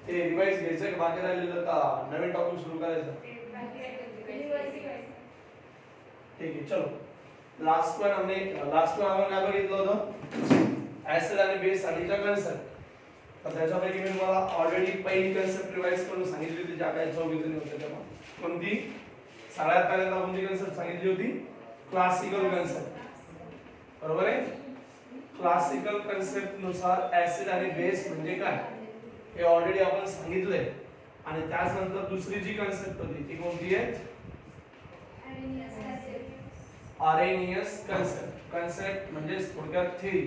ते रिवाइज घ्यायचं का बाकी राहिलेलं का नवीन टॉपिक सुरू करायचं? ठीक आहे चलो लास्ट वन आपण काय बघितलं होतं ऍसिड आणि बेस साठीचा कन्सेप्ट तर त्याच्यापैकी मी तुम्हाला ऑलरेडी पहिली कन्सेप्ट रिवाइज करून सांगितली होती ज्या काही चौघीजणी होत्या तेव्हा कोणती सगळ्यात पहिल्यांदा आपण जी कन्सेप्ट सांगितली होती क्लासिकल कन्सेप्ट बरोबर आहे क्लासिकल कन्सेप्ट नुसार ऍसिड आणि बेस म्हणजे काय हे ऑलरेडी आपण सांगितलंय आणि त्यानंतर दुसरी जी कन्सेप्ट होती ती कोणती आहे आरेनियस कन्सेप्ट म्हणजे थोडक्यात थेरी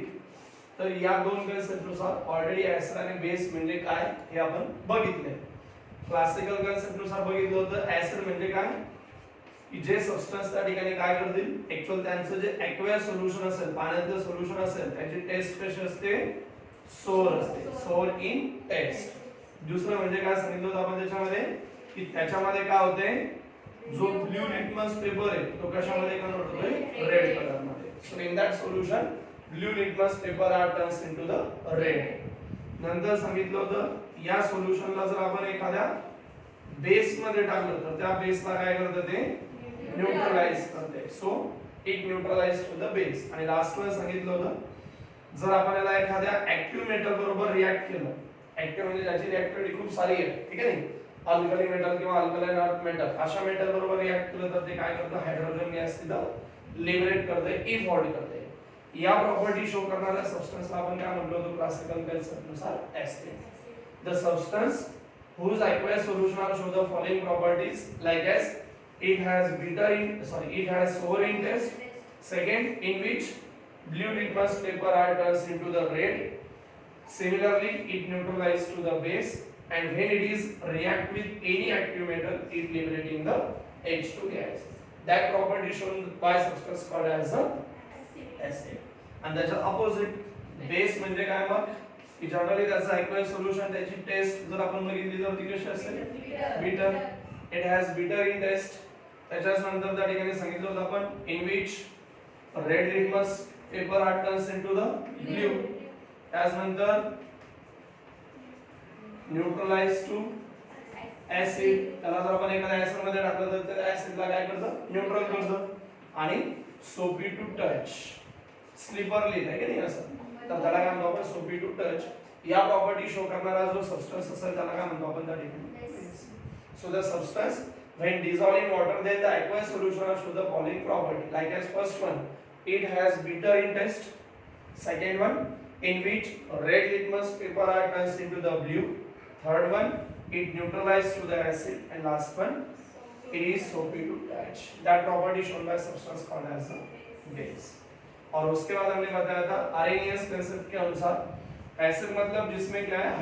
तर या दोन कन्सेप्ट नुसार ऑलरेडी ऍसिड आणि बेस म्हणजे काय हे आपण बघितले क्लासिकल कन्सेप्ट नुसार बघितलं होतं ऍसिड म्हणजे काय की जे सबस्टन्स त्या ठिकाणी काय करतील ऍक्च्युअल त्यांचं जे ऍक्वायर्ड सोल्युशन असेल पाण्यातलं सोल्युशन असेल त्याची टेस्ट कशी असते सोर असते सोर इन टेस्ट दुसरं म्हणजे काय सांगितलं होतं आपण त्याच्यामध्ये की त्याच्यामध्ये काय होते जो ब्लू लिटमस पेपर आहे तो कशामध्ये कन्वर्ट होतोय रेड कलर मध्ये so in that solution blue litmus paper are turns into the red नंतर सांगितलं होतं या सोल्युशनला जर आपण एखाद्या बेस मध्ये टाकलं तर त्या बेसला काय करतं ते न्यूट्रलाइज करते so it neutralise to the base आणि लास्ट वन सांगितलं होतं जर आपण याला एखाद्या ऍक्टिव्ह मेटल बरोबर रिॲक्ट केलं ऍक्टिव्ह म्हणजे ज्याची रिॲक्टिव्हिटी खूप सारी आहे ठीक आहे नाही अल्कली मेटल किंवा अल्कलाइन अर्थ मेटल अशा मेटल बरोबर रिॲक्ट केलं तर ते काय करतं हायड्रोजन गॅस तिथं लिबरेट करते इफॉर्ड करते या प्रॉपर्टी शो करणाऱ्या सबस्टन्सला आपण काय म्हटलं होतं क्लासिकल कन्सेप्ट नुसार acid the substance whose aqueous solution are show the following properties like as it has sour in taste second in which blue litmus paper are turns into the red similarly it neutralizes to the base and when it is react with any active metal it liberating the H2 gas that property shown by substance called as a acid and त्याच्या opposite base म्हणजे काय मग की generally त्याचा ऍक्वायर्ड solution त्याची taste जर आपण बघितली तर ती कशी असेल bitter it has bitter in taste त्याच्याच नंतर त्या ठिकाणी सांगितलं होतं आपण in which red litmus paper are turns into the blue त्यानंतर न्यूट्रलाइज टू ऍसिड त्याला जर आपण एखाद्या ऍसिड मध्ये टाकलं तर त्या ऍसिडला काय करतं न्यूट्रल करतं आणि सोपी टू टच स्लिपरली आहे की नाही असं तर त्याला काय म्हणतो आपण सोपी टू टच या प्रॉपर्टी शो करणारा जो सबस्टन्स असेल त्याला काय म्हणतो आपण त्या ठिकाणी so the substance when dissolved in water then the aqueous solution show the following property like as first one it has bitter in taste second one in which red litmus paper are turned into the blue third one it neutralizes to the acid and last one it is soapy to touch that property shown by substance called as a base और उसके बाद हमने बताया था Arrhenius concept के अनुसार acid मतलब जिसमें क्या है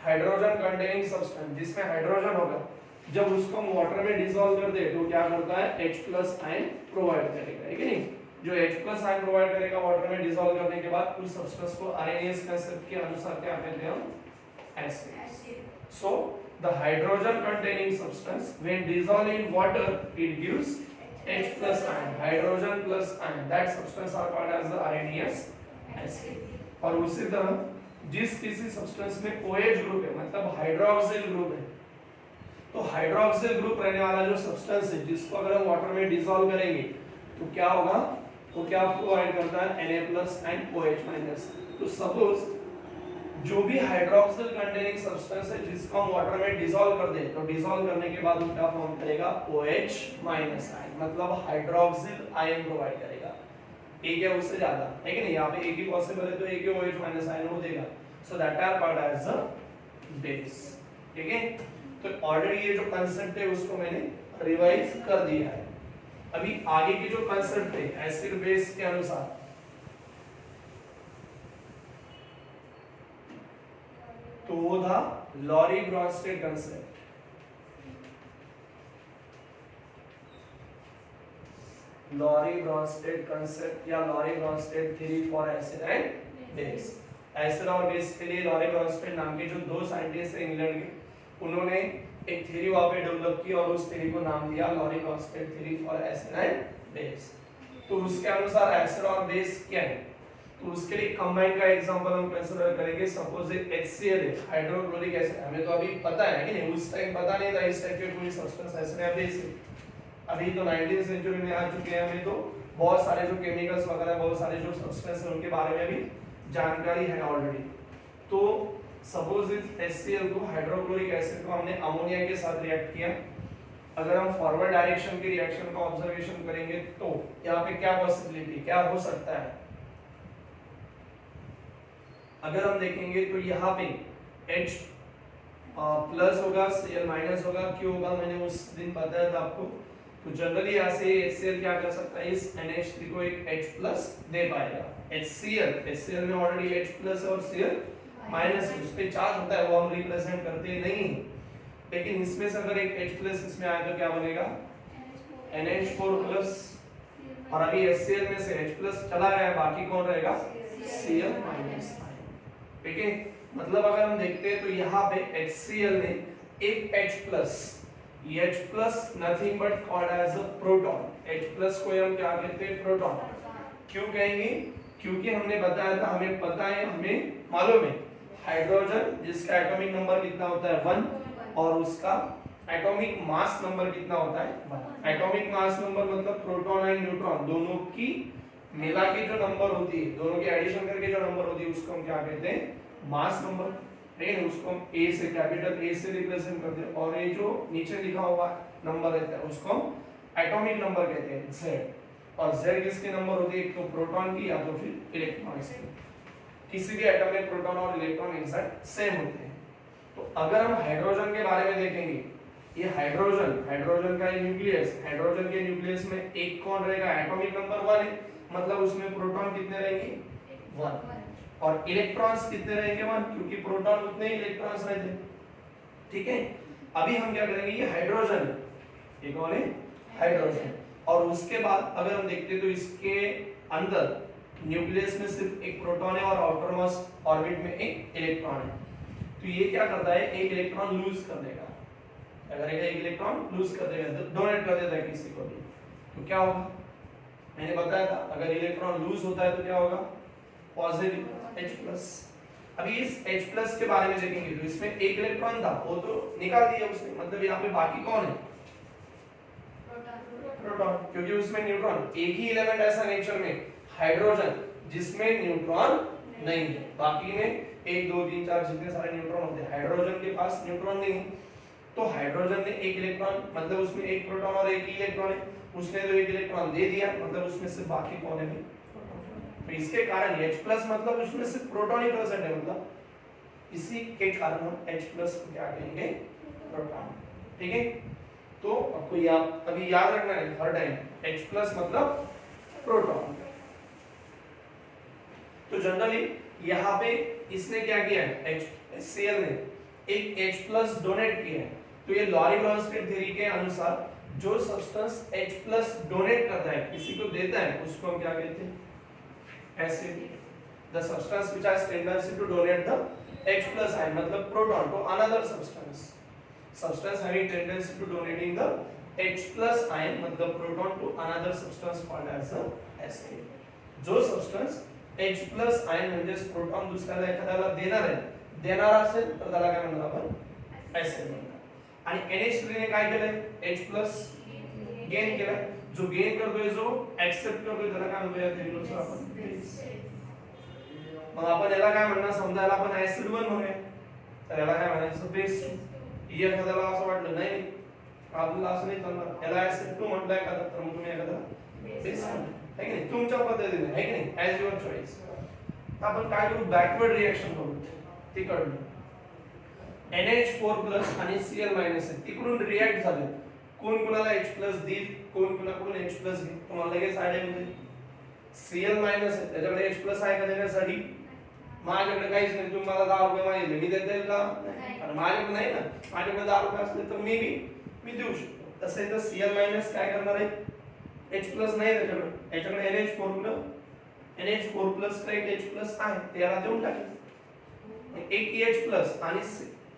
हाइड्रोजन कंटेनिंग सब्सटेंस जिसमें हाइड्रोजन होगा जब उसको हम वाटर में डिसॉल्व कर दे तो क्या करता है H+ आयन प्रोवाइड करेगा है कि नहीं जो H+ आयन प्रोवाइड करेगा वाटर में डिसॉल्व करने के बाद उस सब्सटेंस को आरेनियस कंसेप्ट के अनुसार क्या कहते हैं हम acid so the hydrogen containing substance when dissolve in water it gives H+ ion, hydrogen plus ion. That substance are called as the areneous acid. और उसी तरह जिस किसी सब्सटेंस में OH ग्रुप है मतलब हाइड्रोक्सिल ग्रुप है तो हाइड्रोक्सिल ग्रुप रहने वाला जो सब्सटेंस है जिसको अगर हम वाटर में डिसॉल्व करेंगे तो क्या होगा तो क्या प्रोवाइड करता है Na+ एंड OH-. तो सपोज जो भी हाइड्रोक्सिल कंटेनिंग सब्सटेंस है जिसको हम वाटर में डिसॉल्व कर दें तो डिसॉल्व करने के बाद वो क्या फॉर्म करेगा OH- आयन मतलब हाइड्रोक्सिल आयन प्रोवाइड करेगा एक या उससे ज्यादा है कि नहीं यहाँ पे एक ही पॉसिबल है तो एक ही OH- आयन वो देगा so that are called as a base ठीक है तो ऑलरेडी ये जो कांसेप्ट है उसको मैंने रिवाइज कर दिया है अभी आगे की जो कांसेप्ट है एसिड बेस के अनुसार तो वो था Lowry Bronsted concept Lowry Bronsted concept या Lowry Bronsted theory for acid and base acid और बेस के लिए लॉरी ब्रॉन्स्टेड नाम के जो दो साइंटिस्ट हैं इंग्लैंड के उन्होंने एक थ्योरी वहां पे डेवलप की और उस थ्योरी को नाम दिया Lowry Bronsted theory for acid and base तो उसके अनुसार एसिड और बेस क्या है तो उसके लिए कंबाइन का एग्जांपल हम कंसीडर करेंगे। सपोज HCl है, हाइड्रोक्लोरिक एसिड। हमें तो अभी पता है कि नहीं, उस टाइम पता नहीं था इस टाइप के कोई सब्सटेंस ऐसे हैं अभी तो 19वीं सेंचुरी में आ चुके हैं, हमें तो बहुत सारे जो केमिकल्स वगैरह, बहुत सारे जो सब्सटेंस हैं उनके बारे में भी जानकारी है ऑलरेडी। तो सपोज इस HCl को, हाइड्रोक्लोरिक एसिड को हमने अमोनिया के साथ रिएक्ट किया। अगर हम फॉरवर्ड डायरेक्शन की रिएक्शन का ऑब्जर्वेशन करेंगे तो यहाँ पे क्या पॉसिबिलिटी, क्या हो सकता है? अगर हम देखेंगे तो यहाँ पे H प्लस होगा, Cl माइनस होगा, क्यों होगा मैंने उस दिन बताया था आपको। तो जनरली यहाँ से HCl क्या कर सकता है, इस NH3 को एक H प्लस दे पाएगा। HCl में ऑलरेडी H प्लस और Cl माइनस, उस पे चार्ज होता है, वो हम रिप्रेजेंट करते नहीं, लेकिन इसमें से अगर एक H प्लस इसमें आए तो क्या बनेगा, NH4 प्लस, और अभी HCl में से H प्लस चला गया, बाकी कौन रहेगा, Cl माइनस। ठीक है, मतलब अगर हम देखते हैं तो यहाँ पे HCl ने एक H plus, H plus nothing but called as a proton. H plus को हम क्या कहते हैं, प्रोटॉन। क्यों कहेंगे, क्योंकि हमने बताया था, हमें पता है, हमें मालूम है हाइड्रोजन जिसका एटॉमिक नंबर कितना होता है 1, और उसका एटॉमिक मास नंबर कितना होता है 1। एटॉमिक मास नंबर मतलब प्रोटॉन एंड न्यूट्रॉन दोनों की मिला के जो नंबर होती है, दोनों की एडिशन करके जो नंबर होती है उसको हम क्या कहते हैं, मास नंबर। ठीक है, उसको हम A say, capital A say represent करते हैं, और ये जो नीचे लिखा हुआ नंबर रहता है उसको हम एटॉमिक नंबर कहते हैं Z। और Z किसके नंबर होती है, एक तो प्रोटॉन की या तो फिर इलेक्ट्रॉन की। किसी भी एटम में प्रोटॉन और इलेक्ट्रॉन एग्जैक्ट सेम होते हैं। तो अगर हम हाइड्रोजन के बारे में देखेंगे, ये हाइड्रोजन का न्यूक्लियस, हाइड्रोजन के न्यूक्लियस में एक कौन रहेगा, एटॉमिक नंबर 1 है, मतलब उसमें प्रोटॉन कितने रहेंगे 1, और इलेक्ट्रॉन्स कितने रहेंगे 1, क्योंकि प्रोटॉन उतने ही इलेक्ट्रॉन्स रहते हैं। ठीक है, अभी हम क्या करेंगे, ये हाइड्रोजन है, ये कौन है, हाइड्रोजन। और उसके बाद अगर हम देखते हैं तो इसके अंदर न्यूक्लियस में सिर्फ एक प्रोटॉन है और आउटर मोस्ट ऑर्बिट में एक इलेक्ट्रॉन है। तो ये क्या करता है, एक इलेक्ट्रॉन लूज कर देगा, अगर एक इलेक्ट्रॉन लूज कर देगा, डोनेट कर देता है किसी को भी, तो क्या होगा, मैंने बताया था अगर इलेक्ट्रॉन लूज होता है तो क्या होगा, पॉजिटिव H+। अभी इस H+ के बारे में देखेंगे तो इसमें एक इलेक्ट्रॉन था, वो तो निकाल दिया उसने, मतलब यहाँ पे बाकी कौन है, प्रोटॉन, क्योंकि उसमें न्यूट्रॉन, एक ही एलिमेंट ऐसा नेचर में हाइड्रोजन जिसमें न्यूट्रॉन नहीं है, बाकी में 1 2 3 4 जितने सारे न्यूट्रॉन होते हैं, हाइड्रोजन के पास न्यूट्रॉन नहीं है। तो हाइड्रोजन ने एक इलेक्ट्रॉन, मतलब उसमें एक प्रोटॉन और एक ही इलेक्ट्रॉन है, उसने तो एक इलेक्ट्रॉन दे दिया, मतलब उसमें से बाकी कौन है, तो इसके कारण H+ मतलब उसमें सिर्फ प्रोटॉन ही प्रेजेंट है, मतलब इसी के कारण हम H+ को क्या कहेंगे, प्रोटॉन। ठीक है, तो आपको अभी याद रखना है हर टाइम, H+ मतलब प्रोटॉन। तो जनरली यहाँ पे इसने क्या किया है, HCl ने एक H+ डोनेट किया है। तो ये लॉरी-ब्रॉन्स्टेड थ्योरी के अनुसार जो सब्सटेंस H+ डोनेट करता है, किसी को देता है, उसको हम क्या कहते हैं, acid। The substance which has tendency to donate the H+ ion, मतलब proton to another substance having tendency to donating the H+ ion, मतलब proton to another substance called as a acid। जो substance H+ ion म्हणजे proton दुसऱ्याला एखाद्याला देणार असेल तर त्याला काय म्हणणार आपण, acid म्हणणार। आणि NH3 ने काय केलंय, H+ गेन केलाय, जो गेन करतोय, जो एक्सेप्ट करतोय, त्याला काय म्हणूया, त्यानुसार आपण बेस। मग आपण याला काय म्हणणार, समजा याला आपण ऍसिड 1 म्हणूया, तर याला काय म्हणायचं, बेस 2। हे एखाद्याला असं वाटलं नाही, आपल्याला असं नाही चालणार, याला ऍसिड 2 म्हटलंय का, तर मग तुम्ही एखादा बेस म्हणा, है की नाही, तुमच्या पद्धतीने, है की नाही, ॲज युअर चॉईस। आपण काय करू, बॅकवर्ड रिएक्शन करू, ते कळलं, NH4+ आणि Cl- तिकडून रिएक्ट झाले, कोण कोणाला H+ देईल, कोण कोणाकडून H+ घेईल, तुम्हाला लगेच आयडिया येईल। Cl- आहे, त्याच्याकडे H+ आहे का देण्यासाठी, माझ्याकडे काहीच नाही, तुम्ही मला 10 रुपये मागितले, मी देता येईल का, आणि माझ्याकडे नाही ना, माझ्याकडे 10 रुपये असले तर मी देऊ शकतो। तसे तर Cl- काय करणार आहे, H+ नाही त्याच्याकडे NH4+ का एक H+ आहे, त्याला देऊन टाकेल, एक H+ आणि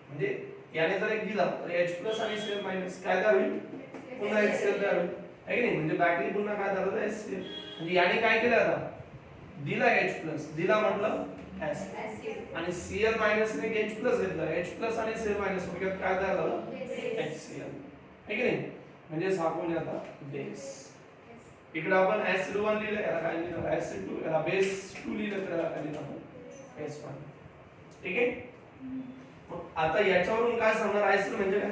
म्हणजे याने जर एक दिला तर H+ आणि Cl- काय तयार होईल, पुन्हा HCl तयार होईल, है की नाही, म्हणजे बॅकली पुन्हा काय झालं, HCl। म्हणजे याने काय केलं, आता दिला H+ दिला म्हटलं ऍसिड आणि Cl मायनस ने H+ घेतलं H+ आणि Cl मायनस म्हणजे काय तयार झालं HCl आहे की नाही म्हणजे हा कोण आता बेस इकडे आपण ऍसिड 1 लिहिलं याला काय लिहिलं ऍसिड 2 याला बेस 2 लिहिलं तर याला काय लिहिलं आपण S1 ठीक आहे मग आता याच्यावरून काय सांगणार ऍसिड म्हणजे काय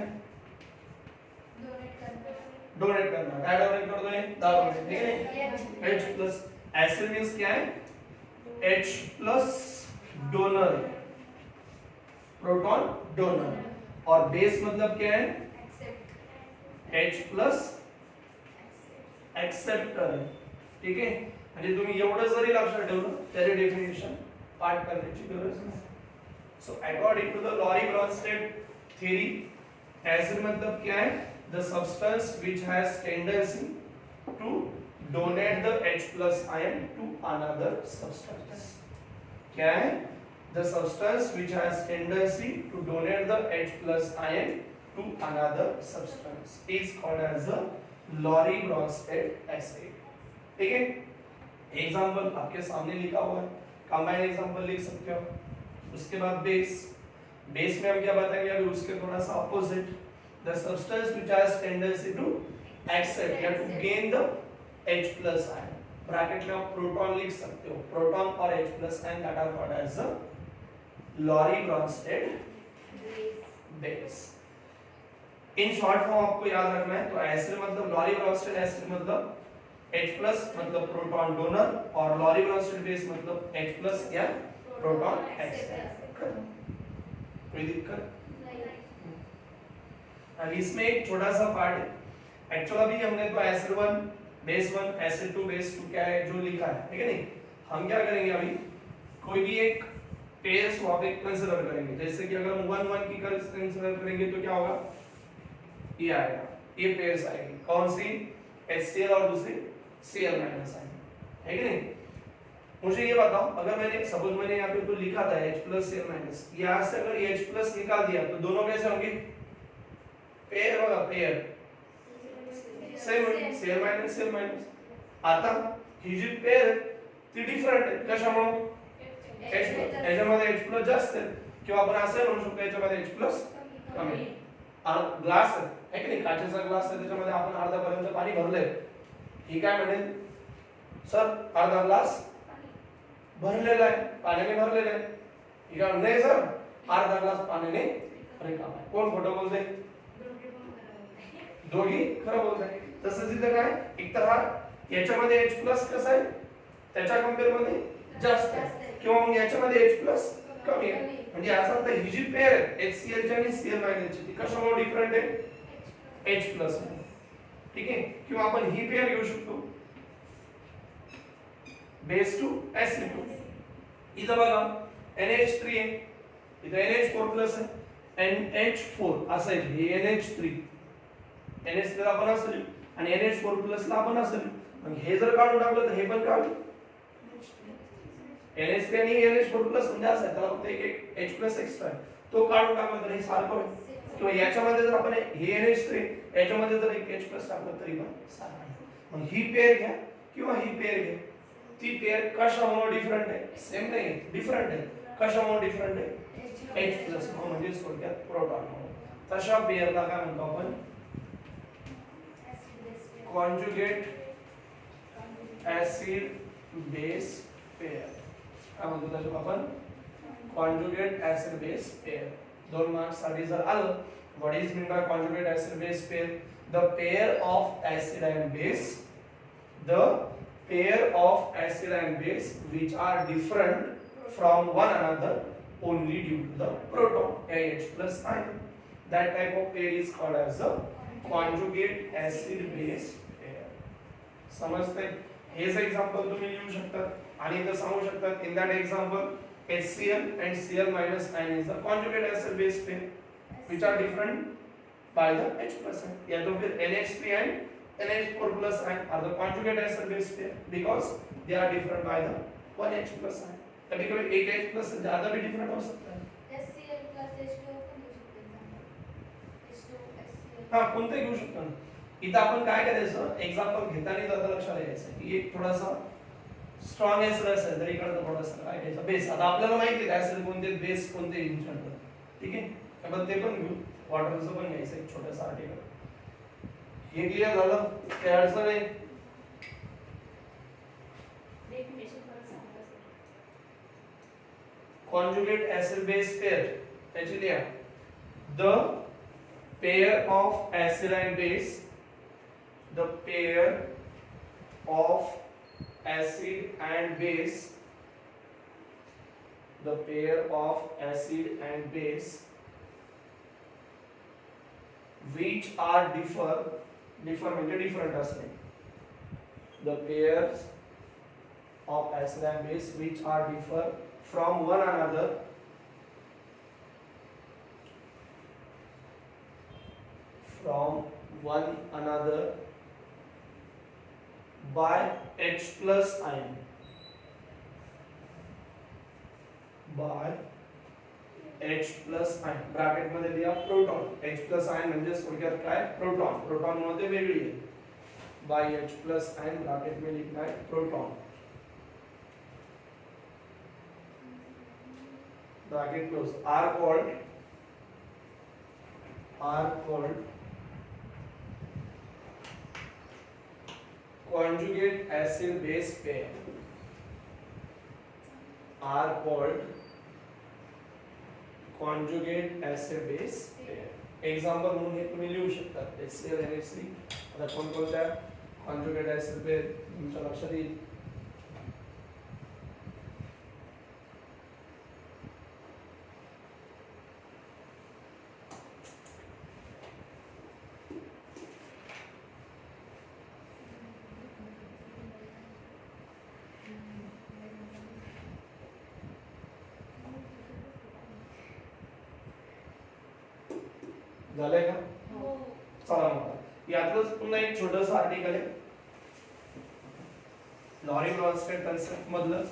डोनेट करना काय डोनेट करतोय दाब ठीक है H+ एसिड मींस क्या है H+ डोनर प्रोटॉन डोनर और बेस मतलब क्या है H+ एक्सेप्टर ठीक है म्हणजे तुम्ही एवढं जरी लक्षात ठेवलं त्याचे डेफिनेशन पाठ करण्याची गरज नाही so according to the Lowry Bronsted theory acid मतलब क्या है the substance which has tendency to donate the H+ ion to another substance क्या है the substance which has tendency to donate the H+ ion to another substance is called as a Lorry-Bronsted acid ठीक है example आपके सामने लिखा हुआ है combine example लिख सकते हो उसके बाद बेस बेस में हम क्या बताएंगे अभी उसके थोड़ा सा opposite the substance which has tendency to accept या to gain the H+ ion bracket में आप प्रोटॉन लिख सकते हो प्रोटॉन और H+ ion that are called as the Lorry-Bronsted base in short form आपको याद रखना है तो एसिड मतलब Lorry-Bronsted एसिड मतलब H+ मतलब प्रोटॉन डोनर और Lorry-Bronsted बेस मतलब H+ या प्रोटॉन एक्सेप्टर कोई दिक्कत अब इसमें एक छोटा सा पार्ट है एक्चुअली अभी हमने तो एसिड 1 बेस 1 एसिड 2 बेस 2 क्या है जो लिखा है ठीक है नहीं हम क्या करेंगे अभी कोई भी एक पेयर्स वहां पे कंसीडर करेंगे जैसे कि अगर हम 1 1 की कंसीडर करेंगे तो क्या होगा ये आएगा ये पेयर्स आएगी कौन सी HCl और दूसरी Cl माइनस आएगी है कि नहीं मुझे ये बताओ अगर मैंने सपोज मैंने यहाँ पे तो लिखा था H+ Cl माइनस यहाँ से अगर ये H+ निकाल दिया तो दोनों कैसे होंगे पेयर बघा pair same Cl minus Cl minus आता ही जी पेयर ती डिफरंट आहे कशामुळे H+ याच्यामध्ये H+ जास्त आहे किंवा आपण असं म्हणू शकतो याच्यामध्ये H+ कमी आहे ग्लास आहे की नाही काचेचा ग्लास आहे त्याच्यामध्ये आपण अर्ध्यापर्यंत पाणी भरलंय ही काय म्हणेल सर अर्धा ग्लास भरलेला आहे पाण्याने भरलेला आहे ही काय नाही सर अर्धा ग्लास पाण्याने रिकामा आहे कोण खोटं बोलते दोघी खरं बोलताय तसंच इथं काय एक तर हा याच्यामध्ये H+ कसं आहे त्याच्या कंपेअर मध्ये जास्त आहे किंवा मग याच्यामध्ये H+ कमी आहे म्हणजे याचा अर्थ ही जी पेअर आहे HCl ची आणि Cl मायनसची ती कशामुळे डिफरंट आहे H+ ठीक आहे किंवा आपण ही पेअर घेऊ शकतो बेस 2 Sp2 इथं बघा NH3 आहे इथं NH4+ आहे NH4 असं आहे हे NH3 NH3 ला आपण असं आणि NH4+ ला आपण असं मग हे जर काढून टाकलं तर हे पण काढू NH3 आणि NH4+ म्हणजे असं आहे त्याला फक्त एक H+ एक्स्ट्रा तो काढून टाकला तर हे सारखं होईल किंवा याच्यामध्ये जर आपण हे NH3 याच्यामध्ये जर एक H+ टाकलं तरी पण सारखं आहे मग ही पेअर घ्या किंवा ही पेअर घ्या ती पेअर कशामुळे डिफरंट आहे सेम नाही डिफरंट आहे कशामुळे डिफरंट आहे H+ म्हणजे थोडक्यात प्रोटॉन तशा पेअरला काय म्हणतो आपण conjugate acid base pair काय म्हणतो त्याला आपण conjugate acid base pair दोन मार्क्स साठी जर आलं what is meant by conjugate acid base pair the pair of acid and base the pair of acid and base which are different from one another only due to the proton H+ ion that type of pair is called as a conjugate acid base pair समजते हेच example तुम्ही लिहू शकता आणि इथे सांगू शकता in that example HCl and Cl minus ion is the conjugate acid base pair which are different by the H+ ion या तो फिर NH3 and NH4+ ion are the conjugate acid base pair because they are different by the one H+ ion कभी कभी एक H+ से ज्यादा भी different हो सकता है हां कोणते घेऊ शकतो इथं आपण काय करायचं एग्जांपल घेताना जरा लक्षात घ्यायचं की एक थोडासा स्ट्रॉंग ऍसिड असेल तर इकडे थोडासा काय घ्यायचा बेस. आता आपल्याला माहिती आहे ऍसिड कोणते बेस कोणते यूज करतात. ठीक आहे, आपण ते पण घेऊ. वॉटरचं पण घ्यायचं एक छोटंसं आर्टिकल. हे क्लिअर झालं, काय अडचण नाही. conjugate acid base pair त्याची लिहा. the pair of acid and base, the pair of acid and base, the pair of acid and base which are differ म्हणजे different असणे. the pairs of acid and base which are differ from one another by H plus ion, by H plus ion bracket मध्ये लिहा proton. H plus ion म्हणजे थोडक्यात काय, proton. Proton मध्ये वेगळी आहे. by H plus ion bracket में लिखना है proton. bracket close, are called conjugate acid base pair, are called conjugate acid base pair. Example म्हणून हे तुम्ही लिहू शकता. HCl NH3 आता कोणकोणत्या कॉन्जुगेट ऍसिड पेयर तुमच्या लक्षात येईल. झालंय का? हो. चला मग यातलंच पुन्हा एक छोटंसं आर्टिकल आहे लॉरी ब्रॉन्स्टेड कन्सेप्ट मधलं.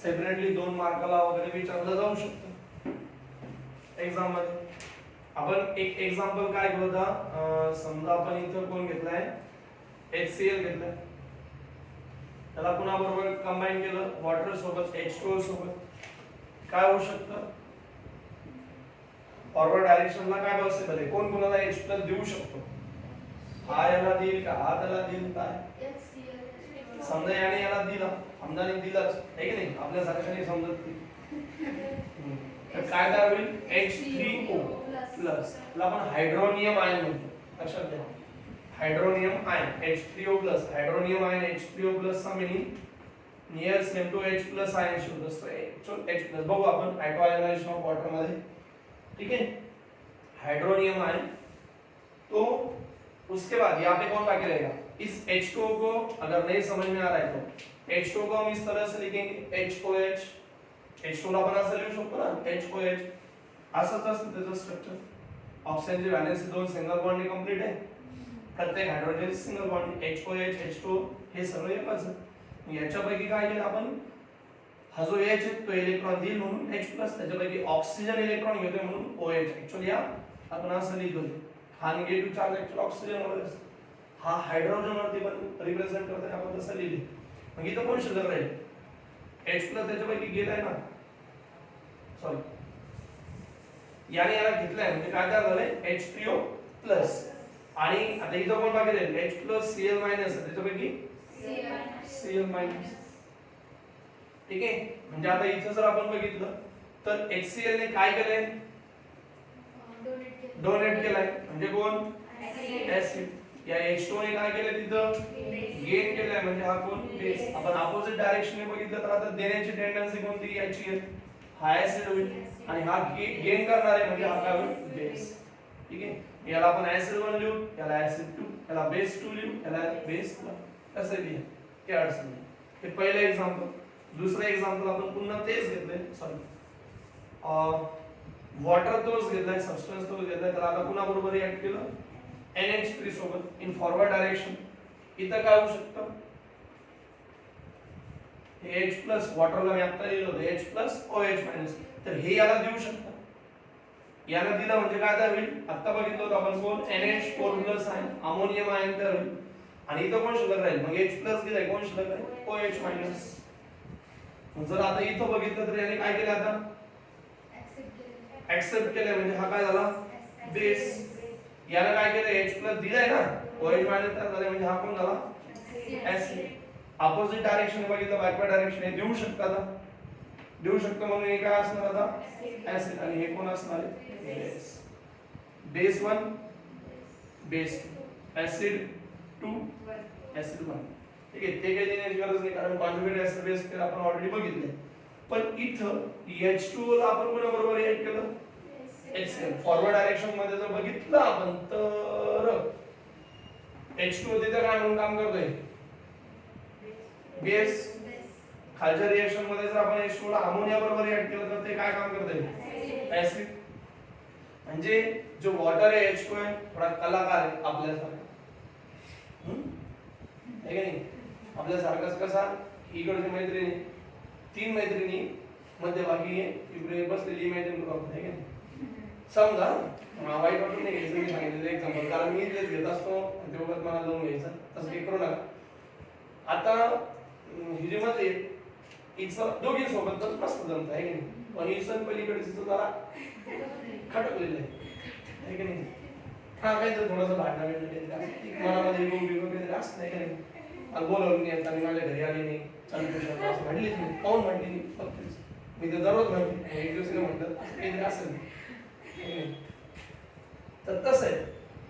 सेपरेटली 2 मार्काला वगैरे विचारलं जाऊ शकतं एक्झाम मध्ये. आपण एक एक्झाम्पल काय घेऊ होता, समजा आपण इथं कोण घेतलाय HCl घेतलाय, त्याला पुन्हा बरोबर कंबाईन केलं वॉटर सोबत H2O सोबत, काय होऊ शकतं, फॉरवर्ड डायरेक्शनला काय पॉसिबल आहे, कोण कोणाला H प्लस देऊ शकतो, हा याला देईल का, हा त्याला देईल काय, समजा याने याला दिला, समजाने दिलाच आहे की नाही, आपल्या सारख्याने समजत नाही, तर काय काय होईल H3O प्लस, त्याला आपण हायड्रोनियम आयन म्हणतो, लक्षात ठेवा hydronium ion H3O plus, hydronium ion H3O plus चा meaning near same to H plus ion शोध असतो, H प्लस बघू आपण हायड्रोआयनायझेशन ऑफ वॉटर मध्ये, ठीक है, हाइड्रोनियम आयन, तो उसके बाद यहाँ पे कौन बाकी रहेगा, इस H2O को अगर नहीं समझ में आ रहा है तो H2O को हम इस तरह से लिखेंगे HOH, H2O ला आपण असं लिहू शकतो ना HOH, असंच असतं त्याचं स्ट्रक्चर, ऑक्सिजनची व्हॅलेन्सी 2 सिंगल बॉन्डने कंप्लीट आहे, प्रत्येक hydrogen single bond HOH H2O हे सगळं एकच आहे. याच्यापैकी काय केलं आपण, हा जो H आहे तो इलेक्ट्रॉन देईल म्हणून H प्लस, त्याच्यापैकी ऑक्सिजन इलेक्ट्रॉन घेतोय म्हणून OH. ऍक्च्युअली आपण असं लिहितोय, हा निगेटिव्ह चार्ज ऍक्च्युअली ऑक्सिजन वर असतो, हा हायड्रोजन वरती पण रिप्रेझेंट करताना आपण तसं लिहिले. मग इथं कोण शिल्लक राहील, H प्लस त्याच्यापैकी गेलाय ना, सॉरी याने याला घेतलाय म्हणजे काय तयार झालंय H3O प्लस, आणि आता इथं कोण बाकी राहील H प्लस Cl मायनस, त्याच्यापैकी Cl मायनस, ठीक आहे. म्हणजे आता इथं जर आपण बघितलं तर HCl ने काय केलंय, डोनेट केलाय, म्हणजे कोण ऍसिड, या H2O ने काय केलंय तिथं गेन केलाय, म्हणजे हा कोण बेस. आपण अपोजिट डायरेक्शनने बघितलं तर आता देण्याची टेंडन्सी कोणती याची आहे, हा ऍसिड होईल, आणि हा गेन करणार आहे म्हणजे हा काय होईल बेस, ठीक आहे. याला आपण ऍसिड 1 लिहू, याला ऍसिड 2, याला बेस 2 लिहू, याला बेस 1 असं लिहू, काय अडचण नाही. हे पहिलं एक्झाम्पल. दुसरं एक्झाम्पल आपण पुन्हा तेच घेतलंय, सॉरी वॉटर तोच घेतलाय, सबस्टन्स तोच घेतलाय, तर आता पुन्हा बरोबर रिएक्ट केलं NH3 सोबत इन फॉरवर्ड डायरेक्शन. इथं काय होऊ शकतं, हे H प्लस वॉटरला मी आता लिहिलं होतं H प्लस OH मायनस, तर हे याला देऊ शकतं, याला दिलं म्हणजे काय तयार होईल, आता बघितलं होतं आपण कोण NH4 प्लस आहे, अमोनियम आयन तयार होईल, आणि इथं कोण शिल्लक राहील, मग H प्लस दिलाय, कोण शिल्लक राहील OH मायनस, जर आता इथं बघितलं तर याने काय केलं आता ऍक्सेप्ट केलं म्हणजे हा काय झाला बेस. याला काय केलं H प्लस दिलाय ना OH मायनस तयार झाले म्हणजे हा कोण झाला ऍसिड. अपोजिट डायरेक्शन बघितलं बॅकवर्ड डायरेक्शन हे देऊ शकतात देऊ शकतो म्हणून हे काय असणार आता ऍसिड आणि हे कोण असणार आहे base. Base 1 base 2 acid 2 acid 1. ठीक आहे ते काही देण्याची गरज नाही कारण कॉन्जुगेट ऍसिड बेस केलं आपण ऑलरेडी बघितले. पण इथं H2O ला आपण कोणा बरोबर रिएक्ट केलं HCl. फॉरवर्ड डायरेक्शन मध्ये जर बघितलं आपण तर H2O तिथे काय म्हणून काम करतोय बेस. खालच्या रिएक्शन मध्ये जर आपण H2O ला अमोनिया बरोबर रिएक्ट केलं तर ते काय काम करतंय ऍसिड. म्हणजे जो वॉटर आहे H2O आहे थोडा कलाकार आहे आपल्यासारखा आहे की नाही. आपल्यासारखाच कसा इकडची मैत्रिणी 3 मैत्रिणी मध्यभागी इकडे बसलेली मैत्रीण ग्रुप आहे की नाही. समजा वाईट वाटून नाही घ्यायचं मी सांगितलेलं एक्झाम्पल कारण मी तेच घेत असतो तेवढं मला लावून घ्यायचं तसं काही करू नका. आता ही जी मध्ये हिचं दोघी सोबत तर मस्त जमत आहे की नाही पण हिचं पलीकडचं जरा खटकलेलं आहे की नाही. हा काहीतरी थोडंसं भांडणं वेगळं मनामध्ये गोंडी वगैरे असं नाही का नाही. मला बोलवलं नाही आता मी माझ्या घरी आली नाही चालू असं म्हणलीच नाही पाहून म्हणली नाही फक्त मी तर दररोज म्हणते एक दिवस म्हटलं काहीतरी असेल तर तसं आहे.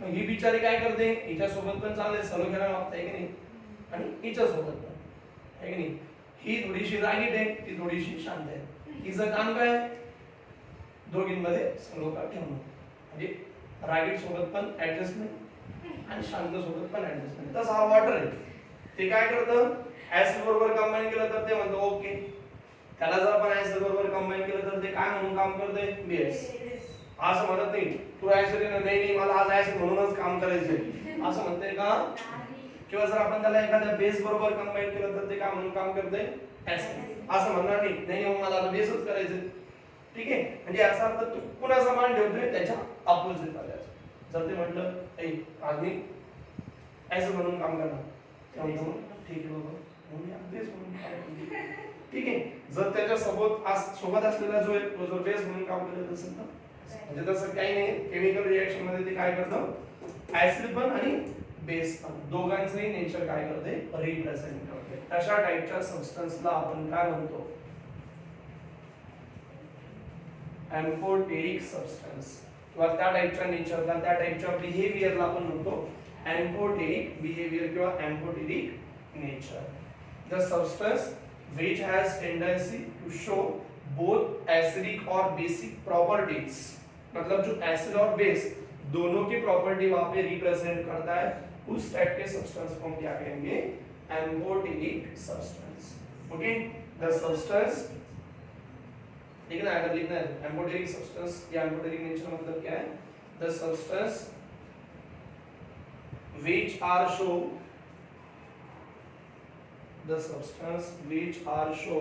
मग ही बिचारी काय करते हिच्यासोबत पण चांगले सलोख्याला वागत आहे की नाही आणि हिच्यासोबत पण आहे की नाही. ही थोडीशी रागीट आहे ती थोडीशी शांत आहे. हिचं काम काय दोघींमध्ये सलोखा ठेवणं म्हणजे रागीट सोबत पण ऍडजस्टमेंट आणि शांत सोबत पण ऍडजस्टमेंट. तसं हा वॉटर आहे ते काय करतं ऍसिड बरोबर कंबाईन केलं तर ते म्हणतं ओके. त्याला जर आपण ऍसिड बरोबर कंबाईन केलं तर ते काय म्हणून काम करतंय बेस. असं म्हणत नाही तू ऍसिड नाही मला आज ऍसिड म्हणूनच काम करायचंय असं म्हणते का. किंवा जर आपण त्याला एखाद्या बेस बरोबर कंबाईन केलं तर ते काय म्हणून काम करतंय ऍसिड असं म्हणणार नाही नाही मला आता बेसच करायचंय. ठीक आहे म्हणजे याचा अर्थ तू कुणाचा मान ठेवतोय त्याच्या अपोजिट आल्यास. जर ते म्हटलं ऐ आज मी ऍसिड म्हणून काम करणार ठीक आहे बाबा म्हणून बेस म्हणून काम ठीक आहे. जर त्याच्या सोबत असलेला जो आहे तो जर बेस म्हणून काम करत असेल ना म्हणजे तसं काही नाही. केमिकल रिएक्शन मध्ये ते काय करतं ऍसिड पण आणि बेस पण दोघांचंही नेचर काय करते रिप्रेझेंट करते. तशा टाइपच्या सबस्टन्सला आपण काय म्हणतो एम्फोटेरिक सबस्टन्स किंवा त्या टाइपच्या नेचरला त्या टाइपच्या बिहेवियरला आपण म्हणतो एम्फोटेरिक बिहेवियर किंवा amphoteric nature. The substance which has tendency to show both acidic और basic properties. मतलब जो एसिड और बेस दोनों की प्रॉपर्टी वहां पे रिप्रेजेंट करता है उस टाइप के सब्सटेंस को हम क्या कहेंगे amphoteric substance. Okay the substance देखना अगर लिखना है एम्फोटेरिक सब्सटेंस या एम्फोटेरिक नेचर मतलब क्या है the substance which are show the substance which are show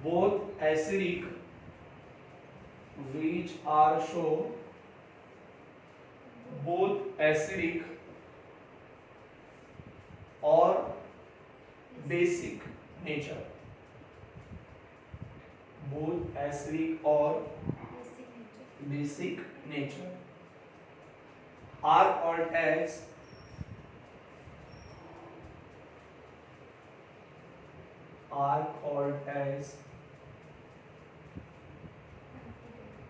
both acidic which are show both acidic or basic nature. Both acidic or basic nature are called as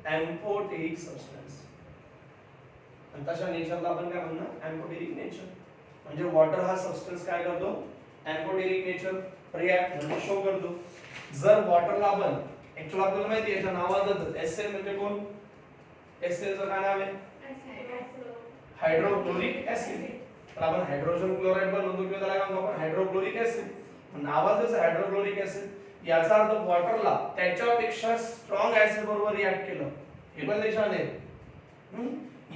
amphoteric substance. आणि तशा नेचरला आपण काय म्हणणार amphoteric nature. म्हणजे water हा substance काय करतो amphoteric nature react म्हणजे शो करतो. जर वॉटरला आपण ऍक्च्युअली आपल्याला माहिती आहे याच्या नावातच HCl म्हणजे कोण HCl चं काय नाव आहे हायड्रोक्लोरिक ऍसिड. तर आपण हायड्रोजन क्लोराईड बनवतो किंवा त्याला काय म्हणतो आपण हायड्रोक्लोरिक ऍसिड. नावातच हायड्रोक्लोरिक ऍसिड याचा अर्थ वॉटरला त्याच्यापेक्षा स्ट्रॉंग ऍसिड बरोबर रिएक्ट केलं हे पण निशाण आहे.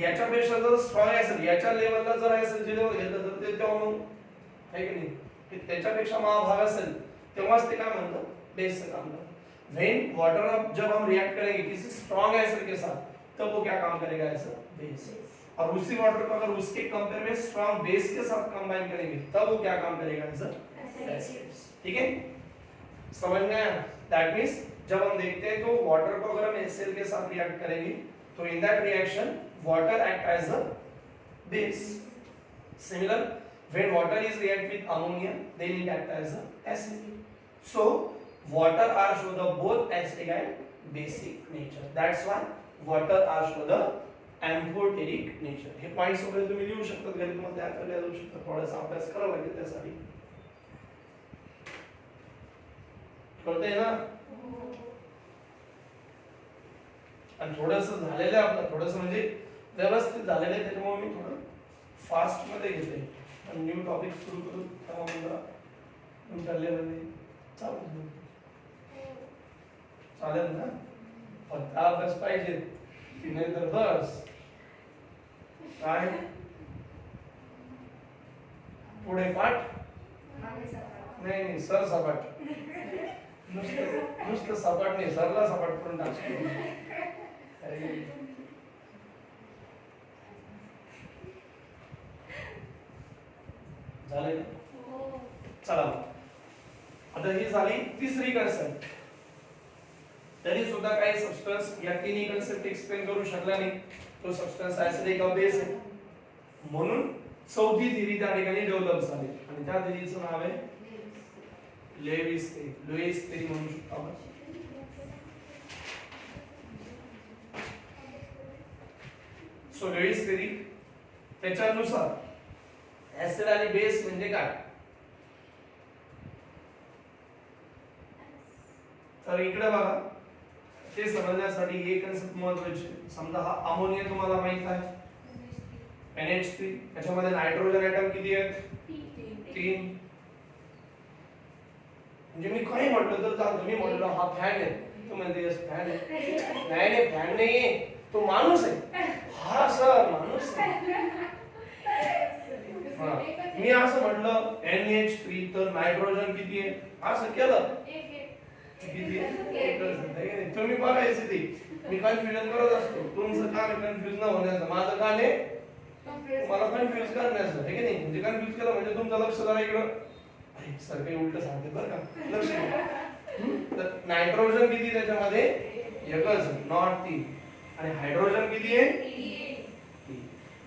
याच्यापेक्षा जर स्ट्रॉंग ऍसिड याच्या लेवलला जर ऍसिड जे लेवल घेतलं तर ते तेव्हा मग आहे की नाही की त्याच्यापेक्षा महाभाग असेल तेव्हाच ते काय म्हणतं बेसचं काम करतं. व्हेन वाटर जब हम रिएक्ट करेंगे किसी स्ट्रॉंग एसिड के साथ तब वो क्या काम करेगा ऐसा बेस. और उसी वाटर को अगर उसके कंपेयर में स्ट्रॉन्ग बेस के साथ कंबाइन करेंगे तब वो क्या काम करेगा सर एसिड. ठीक है समझ में आया? दैट मीन्स जब हम देखते हैं तो वाटर को अगर हम HCl के साथ रिएक्ट करेंगे तो in that reaction water act age a base. Similar, when water is react with ammonia, then it act as a acid. So water are show the both acidic and basic nature. That's why water are show the amphoteric nature. हे points वगैरे तुम्ही लिहू शकता, घरी तुम्हाला तयार करायला जाऊ शकता, थोडासा अभ्यास करावा लागेल त्यासाठी. कळतंय ना? आणि थोडंसं झालेलं आहे आपलं, थोडंसं म्हणजे व्यवस्थित झालेलं आहे, त्याच्यामुळे मी थोडं फास्ट मध्ये घेते. आणि न्यू टॉपिक सुरू करू तेव्हा मला चाललेलं चालेल ना? फक्त अभ्यास पाहिजे, नाही तर बस काय पुढे पाठ नाही नाही सर सपाट, नुसतं सपाट नाही, सरला सपाट करून टाकतो. झाले ना? चला आता ही झाली तिसरी कन्सेप्ट. तरी सुद्धा काही सबस्टन्स या तिन्ही कन्सेप्ट एक्सप्लेन करू शकला नाही. तो सबस्टन्स ऍसिडिक का बेस आहे, म्हणून चौथी थिअरी त्या ठिकाणी डेव्हलप झाली आणि त्या थिअरीचं नाव आहे लेविस थिअरी. लुईस थिअरी म्हणू शकतो आपण. सो लुईस थिअरी त्याच्यानुसार ऍसिड आणि बेस म्हणजे काय, तर इकडे बघा, ते समजण्यासाठी हे कन्सेप्ट महत्त्वाचे. समजा हा अमोनिया तुम्हाला माहित आहे NH3, त्याच्यामध्ये नायट्रोजन ऍटम किती आहेत? 3. म्हणजे मी काही म्हटलं तर चालतं. मी म्हटलं हा फॅन आहे, तू म्हणते फॅन आहे. नाही नाही फॅन नाहीये, तो माणूस आहे. हा सर माणूस आहे. मी असं म्हटलं NH3 तर नायट्रोजन किती आहे, असं केलं किती आहे? तुम्ही बघायचं ते. मी कन्फ्युजन करत असतो. तुमचं काम आहे कन्फ्युज न होण्याचं, माझं काम आहे मला कन्फ्युज करण्याचं, आहे की नाही? म्हणजे कन्फ्युज केलं म्हणजे तुमचं लक्ष जरा इकडं, अरे सर काही उलट सांगते बरं का, लक्ष द्या. तर नायट्रोजन किती त्याच्यामध्ये? एकच, नॉट 3. आणि हायड्रोजन किती आहे?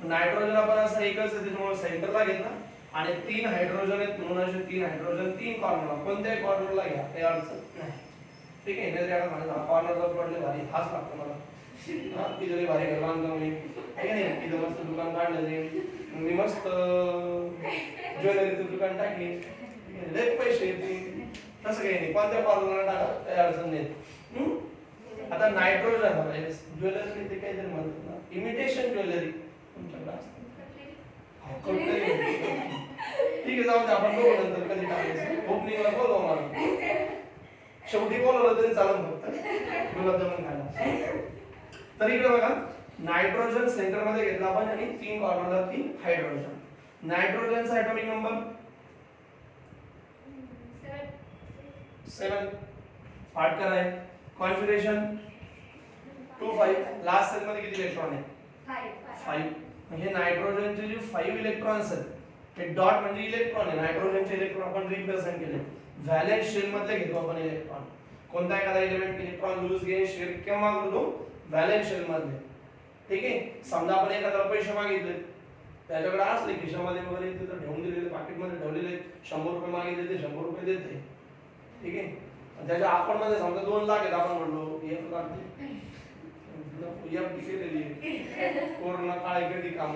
नायट्रोजन आपण असं एकच आहे त्याच्यामुळे सेंटरला घेतला आणि 3 हायड्रोजन आहेत म्हणून असे 3 हायड्रोजन 3 कॉर्नरला, कोणत्याही कॉर्नरला घ्या, काही अडचण नाही. ठीक आहे? नाही जर माझा कॉर्नरला पडले भारी हाच लागतो मला. हा किती भारी घर बांधतो मी, आहे की नाही? तिथं मस्त दुकान काढलं ते, मी मस्त ज्वेलरीचं दुकान टाकली, लय पैसे येतील. तसं काही नाही, कोणत्या कॉर्नरला टाका, काही अडचण नाही. आता नायट्रोजन ज्वेलरी ते काहीतरी म्हणतात ना, इमिटेशन ज्वेलरी तुमच्याकडे असते. ठीक आहे, जाऊ दे, आपण बघू नंतर कधी टाकायचं. ओपनिंगला बोलवा मला, शेवटी बोलवलं तरी चालेल, फक्त गुलाबजामुन खायला. तर इकडे बघा, नायट्रोजन सेंटर मध्ये घेतला आपण आणि 3 कॉर्नरला 3 हायड्रोजन. नायट्रोजनचा ऍटॉमिक नंबर 7. पार्ट कराय. कॉन्फिगरेशन 2 5. लास्ट सेल मध्ये किती इलेक्ट्रॉन आहे? 5. हे नायट्रोजनचे जे 5 इलेक्ट्रॉन्स आहेत, हे डॉट म्हणजे इलेक्ट्रॉन आहे. नायट्रोजनचे इलेक्ट्रॉन आपण रिप्रेझेंट केले. व्हॅलेन्स शेल मधले घेतो आपण इलेक्ट्रॉन. कोणता एखादा element electron lose gain share केव्हा करतो? व्हॅलेन्स शेल मध्ये. ठीक आहे? समजा आपण एखाद्याला पैसे मागितले, त्याच्याकडे असले खिशामध्ये वगैरे तिथं ठेवून दिलेले, पाकिटमध्ये ठेवलेले, 100 रुपये मागितले ते 100 रुपये देते. ठीक आहे? त्याच्या अकाउंट मध्ये समजा 2 लाख आहेत, आपण म्हणलो 1 लाख दे, कोरोना काळ कधी काम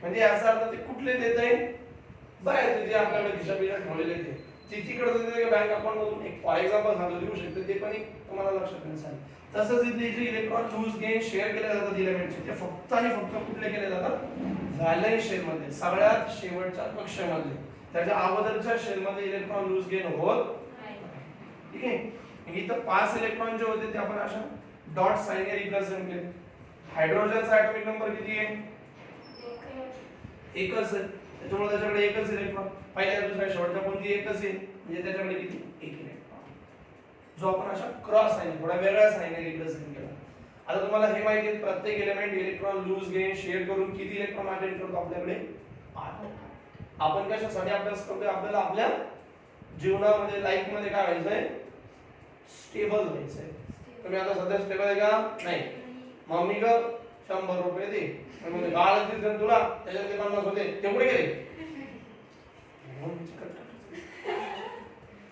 म्हणजे याचा अर्थ ते कुठले देत आहे? बाहेर जे आपल्याकडे खिशा बिशा ठेवलेले ते तिकडे बँक अकाउंट मधून एक फॉर एक्झाम्पल सांगतो देऊ शकते, ते पण एक तुम्हाला लक्षात येईल. तसंच इथले जे इलेक्ट्रॉन लूज गेन शेअर केले जातात इलेमेंटचे, ते फक्त आणि फक्त कुठले केले जातात? व्हॅलेन्स शेल मध्ये, सगळ्यात शेवटच्या कक्षेमध्ये. त्याच्या अगोदरच्या शेल मध्ये इलेक्ट्रॉन लूज गेन होत. ठीक आहे? इथं 5 इलेक्ट्रॉन जे होते ते आपण अशा डॉट साइनने रिप्रेझेंट केले. हायड्रोजनचा ऍटॉमिक नंबर किती आहे? एकच आहे, त्याच्यामुळे त्याच्याकडे एकच इलेक्ट्रॉन. पहिल्या दुसऱ्या शेवटच्या कोणती एकच आहे, म्हणजे त्याच्याकडे किती? 1 इलेक्ट्रॉन, जो आपण अशा क्रॉस साइन थोडा वेगळ्या साइनने रिप्रेझेंट केला. आता तुम्हाला हे माहिती आहे प्रत्येक element electron lose gain share करून किती इलेक्ट्रॉन अटेंड करतो? आपल्याकडे 8. आपण कशासाठी अभ्यास करतोय? आपल्याला आपल्या जीवनामध्ये लाईफ मध्ये काय व्हायचंय स्टेबल व्हायचंय. तुम्ही आता सध्या स्टेबल आहे का नाही? मम्मी का 100 रुपये दे म्हणजे बाळ दिल तुला त्याच्यात 50 होते ते कुठे गेले?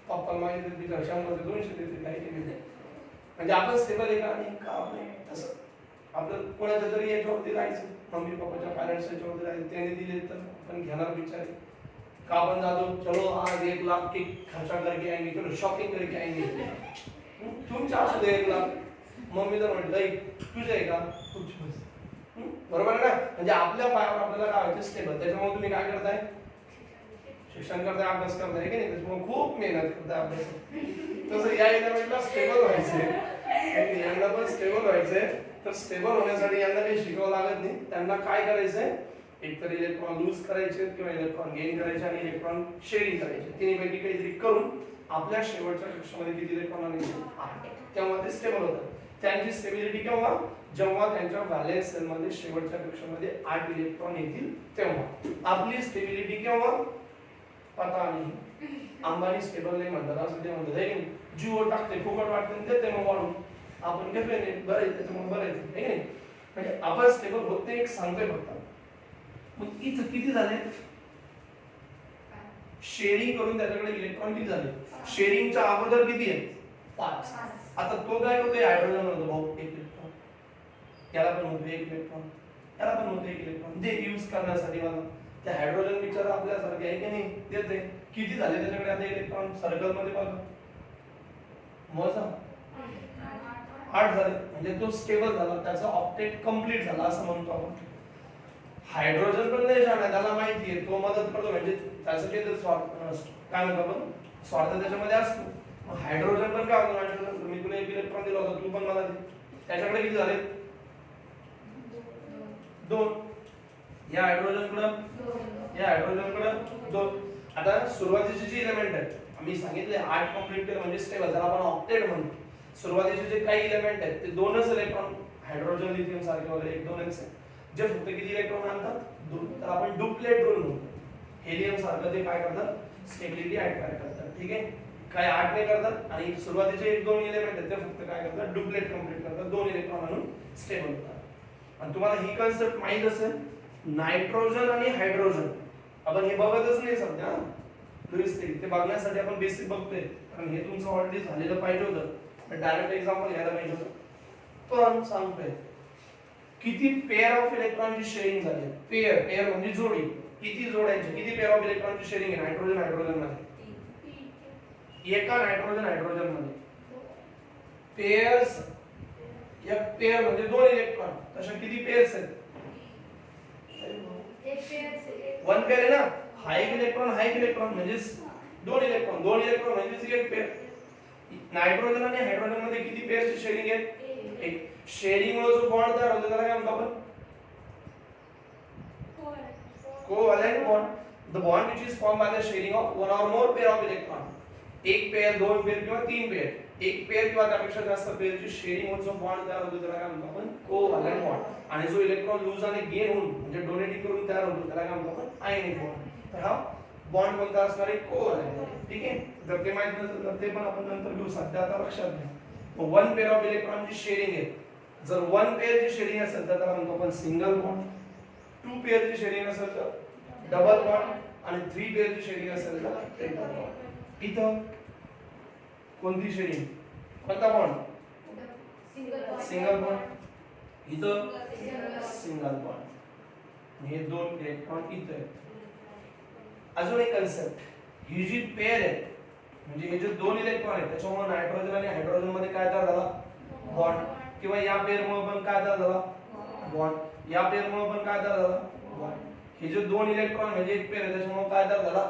पप्पा मागितले तिला 100 200 देते काही नाही. म्हणजे आपण स्टेबल आहे का नाही का नाही तसं आपलं कोणाच्या तरी याच्यावरती राहायचं, मम्मी पप्पाच्या पॅरेंट्स याच्यावरती राहायचं, त्याने दिले तर आपण घेणार बिचारे का? आपण जातो चलो आज 1 लाख की खर्चा करके आएंगे, चलो शॉपिंग करके आएंगे. तुमच्या असू दे 1 लाख, मम्मी जर म्हटलं तुझे आहे का बरोबर आहे ना? म्हणजे आपल्या पायावर आपल्याला काय व्हायचं स्टेबल. त्याच्यामुळे तुम्ही काय करताय? शिक्षण करताय, अभ्यास करताय की नाही? त्याच्यामुळे खूप मेहनत करताय अभ्यास. तसं या एलिमेंटला स्टेबल व्हायचंय, यांना पण स्टेबल व्हायचंय. तर स्टेबल होण्यासाठी यांना काही शिकावं लागत नाही. त्यांना काय करायचंय? एकतर इलेक्ट्रॉन लूज करायचे किंवा इलेक्ट्रॉन गेन करायचे आणि इलेक्ट्रॉन शेअरिंग करायचे. तिन्हीपैकी काहीतरी करून आपल्या शेवटच्या कक्षामध्ये किती इलेक्ट्रॉन आले 8, तेव्हा ते स्टेबल होतात. त्यांची स्टेबिलिटी केव्हा? जेव्हा त्यांच्या व्हॅलेन्स सेलमध्ये शेवटच्या कक्षामध्ये 8 इलेक्ट्रॉन येतील तेव्हा. आपली स्टेबिलिटी केव्हा? पता नाही. अंबानी स्टेबल नाही म्हणतात असं ते म्हणतात आहे की जीव टाकते फुकट वाटते देते मग वाढून आपण घेतोय नाही बरं आहे त्याच्यामुळे बरं आहे नाही. म्हणजे आपण स्टेबल होत नाही एक सांगतोय फक्त. मग इथं किती झाले? शेअरिंग करून त्याच्याकडे इलेक्ट्रॉन किती झाले? शेअरिंगच्या अगोदर किती आहे? 5. आता तो काय करतोय? हायड्रोजन म्हणतो भाऊ 1 इलेक्ट्रॉन, याला पण होतो 1 इलेक्ट्रॉन, याला पण होतो 1 इलेक्ट्रॉन दे यूज करण्यासाठी. मला त्या हायड्रोजन बिचारा आपल्यासारखे आहे की नाही देते. किती झाले त्याच्याकडे आता इलेक्ट्रॉन सर्कल मध्ये बघा मोजा 8 झाले. म्हणजे तो स्टेबल झाला, त्याचा ऑक्टेट कंप्लीट झाला असं म्हणतो आपण. हायड्रोजन पण नाही जाणार, त्याला माहिती आहे तो मदत करतो म्हणजे त्याचं काही स्वार्थ काय म्हणतो आपण स्वार्थ त्याच्यामध्ये असतो. मग हायड्रोजन पण काय होतं? हायड्रोजन मी तुला 1 इलेक्ट्रॉन दिला होता तू पण मला दे. त्याच्याकडे किती झाले? 2. या हायड्रोजन कडे या हायड्रोजन कडे 2. आता सुरुवातीचे जे इलेमेंट आहेत आम्ही सांगितले 8 कंप्लीट केलं म्हणजे स्टेबल, त्याला आपण ऑक्टेट म्हणतो. सुरुवातीचे जे काही इलेमेंट आहेत ते 2च इलेक्ट्रॉन हायड्रोजन लिथियम सारखे वगैरे 1-2च आहेत जे फक्त किती इलेक्ट्रॉन आणतात? 2. तर आपण डुप्लेट रूल म्हणतो. हेलियम सारखं ते काय करतात? स्टेबिलिटी ऍक्वायर करतात. ठीक आहे, काय 8 ने करतात आणि सुरुवातीचे 1-2 इलेमेंट आहेत ते फक्त काय करतात? डुप्लेट कंप्लीट करतात, 2 इलेक्ट्रॉन आणून स्टेबल होतात. आणि तुम्हाला ही कन्सेप्ट माहित असेल नायट्रोजन आणि हायड्रोजन आपण हे बघतच नाही सध्या लुईस थेरी, ते बघण्यासाठी आपण बेसिक बघतोय कारण हे तुमचं ऑलरेडी झालेलं पाहिजे होतं. डायरेक्ट एक्झाम्पल घ्यायला पाहिजे होतं. पण सांगतोय किती पेअर ऑफ इलेक्ट्रॉनची शेअरिंग झाली. पेअर म्हणजे जोडी. किती जोड्यांची किती पेअर ऑफ इलेक्ट्रॉनची शेअरिंग आहे नायट्रोजन मध्ये? एका नायट्रोजन मध्ये पेअर्स, एक पेअर म्हणजे 2 इलेक्ट्रॉन. तशा किती पेअर्स आहेत? 1 पेअर आहे ना. हा एक इलेक्ट्रॉन म्हणजे 2 इलेक्ट्रॉन म्हणजे 1 पेअर. नायट्रोजन आणि हायड्रोजन मध्ये किती पेअरची शेअरिंग आहे? एक. शेअरिंग मुळे जो बॉन्ड तयार होतो त्याला काय म्हणतो आपण? Covalent bond. The bond which is formed by the shearing of 1 or more pair of electron. 1 pair, 2 pair किंवा 3 पेअर. 1 पेअर किंवा त्यापेक्षा जास्त पेअरची शेअरिंग होऊन जो बॉन्ड तयार होतो त्याला काय म्हणतो आपण? Covalent bond. आणि जो इलेक्ट्रॉन लूज आणि गेन होऊन म्हणजे डोनेटिंग करून तयार होतो त्याला काय म्हणतो आपण? Ionic bond. तर हा बॉन्ड कोणता असणार आहे? कोव्हॅलेंट. ठीक आहे, जर ते माहित नसेल तर ते पण आपण नंतर घेऊ. सध्या आता लक्षात घ्या 1 पेअर ऑफ इलेक्ट्रॉनची शेअरिंग आहे. जर 1 पेअरची शेअरिंग असेल तर त्याला म्हणतो आपण सिंगल बॉन्ड. 2 पेअरची शेअरिंग असेल तर डबल बॉन्ड आणि 3 पेअरची शेअरिंग असेल तर ट्रिपल बॉन्ड. इथं कोणती शेअरिंग? कोणता बॉन्ड? Single bond. इथं सिंगल बॉन्ड. हे 2 इलेक्ट्रॉन इथं आहेत. अजून एक कन्सेप्ट, ही जी पेअर आहे म्हणजे हे जे 2 इलेक्ट्रॉन आहेत त्याच्यामुळे नायट्रोजन आणि हायड्रोजन मध्ये काय तयार झाला? बॉन्ड. किंवा या पेअर मुळे पण काय तयार झाला? बॉन्ड. या पेअर मुळे पण काय तयार झाला? बॉन्ड. हे जे 2 इलेक्ट्रॉन म्हणजे एक पेअर आहे त्याच्यामुळे काय तयार झाला?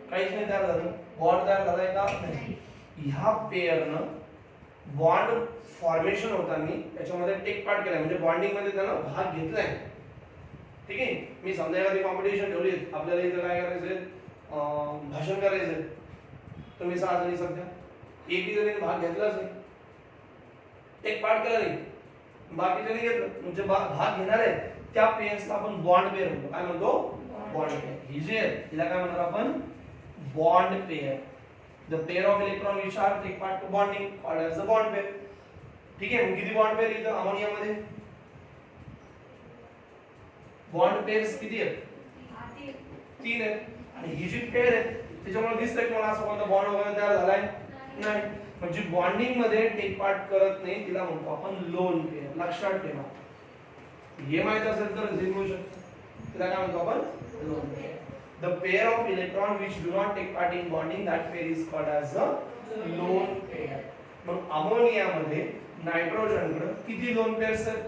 काहीच नाही तयार झालं. बॉन्ड तयार झालाय का? नाही. ह्या पेअरनं बॉन्ड फॉर्मेशन होताना त्याच्यामध्ये टेक पार्ट केलाय म्हणजे बॉन्डिंग मध्ये त्यानं भाग घेतलाय. ठीक आहे, मी समजा एखादी कॉम्पिटिशन ठेवली आपल्याला इथं काय करायचंय? भाषण करायचंय. तुम्ही 6 जणी सध्या एकी जणीने भाग घेतलाच नाही, टेक पार्ट केला नाही, बाकीच्यांनी घेतलं म्हणजे भाग घेणार आहे त्या पेयर्सला आपण बॉन्ड पेयर म्हणतो. काय म्हणतो? Bond pair. ही जी आहे तिला काय म्हणणार आपण? bond pair. The pair of electron which are take part to bonding called as the bond pair. ठीक आहे. किती बॉन्ड पेअर इथं अमोनिया मध्ये बॉन्ड पेअर्स किती आहेत? 3 आहेत. आणि ही जी पेअर आहे त्याच्यामुळे दिसतंय की मला असं कोणता बॉन्ड वगैरे तयार झालाय नाही. म्हणजे बॉन्डिंग मध्ये टेक पार्ट करत नाही तिला म्हणतो आपण लोन पेअर. लक्षात ठेवा. हे माहित असेल तर लिहू शकतो. तिला काय म्हणतो आपण? Lone pair. The pair of electron which do not take part in bonding, that pair is called as a lone pair. मग अमोनिया मध्ये नायट्रोजन कडे किती लोन पेअर्स आहेत?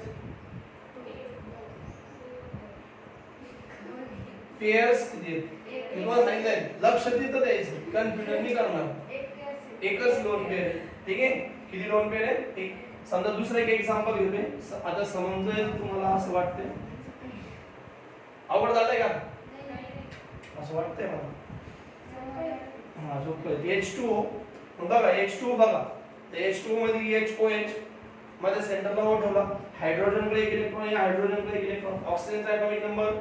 पेअर्स किती आहेत? तुम्हाला सांगितलंय लक्ष तिथं द्यायचं, कन्फ्युजन नाही करणार. एकच लोन पेअर आहे. ठीक आहे. किती लोन पेअर आहे? एक. समजा दुसरं एक एक्झाम्पल घेतोय. आता समजेल तुम्हाला असं वाटतंय. अवघड झालंय का? असं वाटतंय मला. हा जो H2O बघा, H2O बघा. H2O मध्ये HOH मध्ये सेंटरला O ठेवला. हायड्रोजन कडे एक इलेक्ट्रॉन, या हायड्रोजन कडे एक इलेक्ट्रॉन. ऑक्सिजनचा ऍटॉमिक नंबर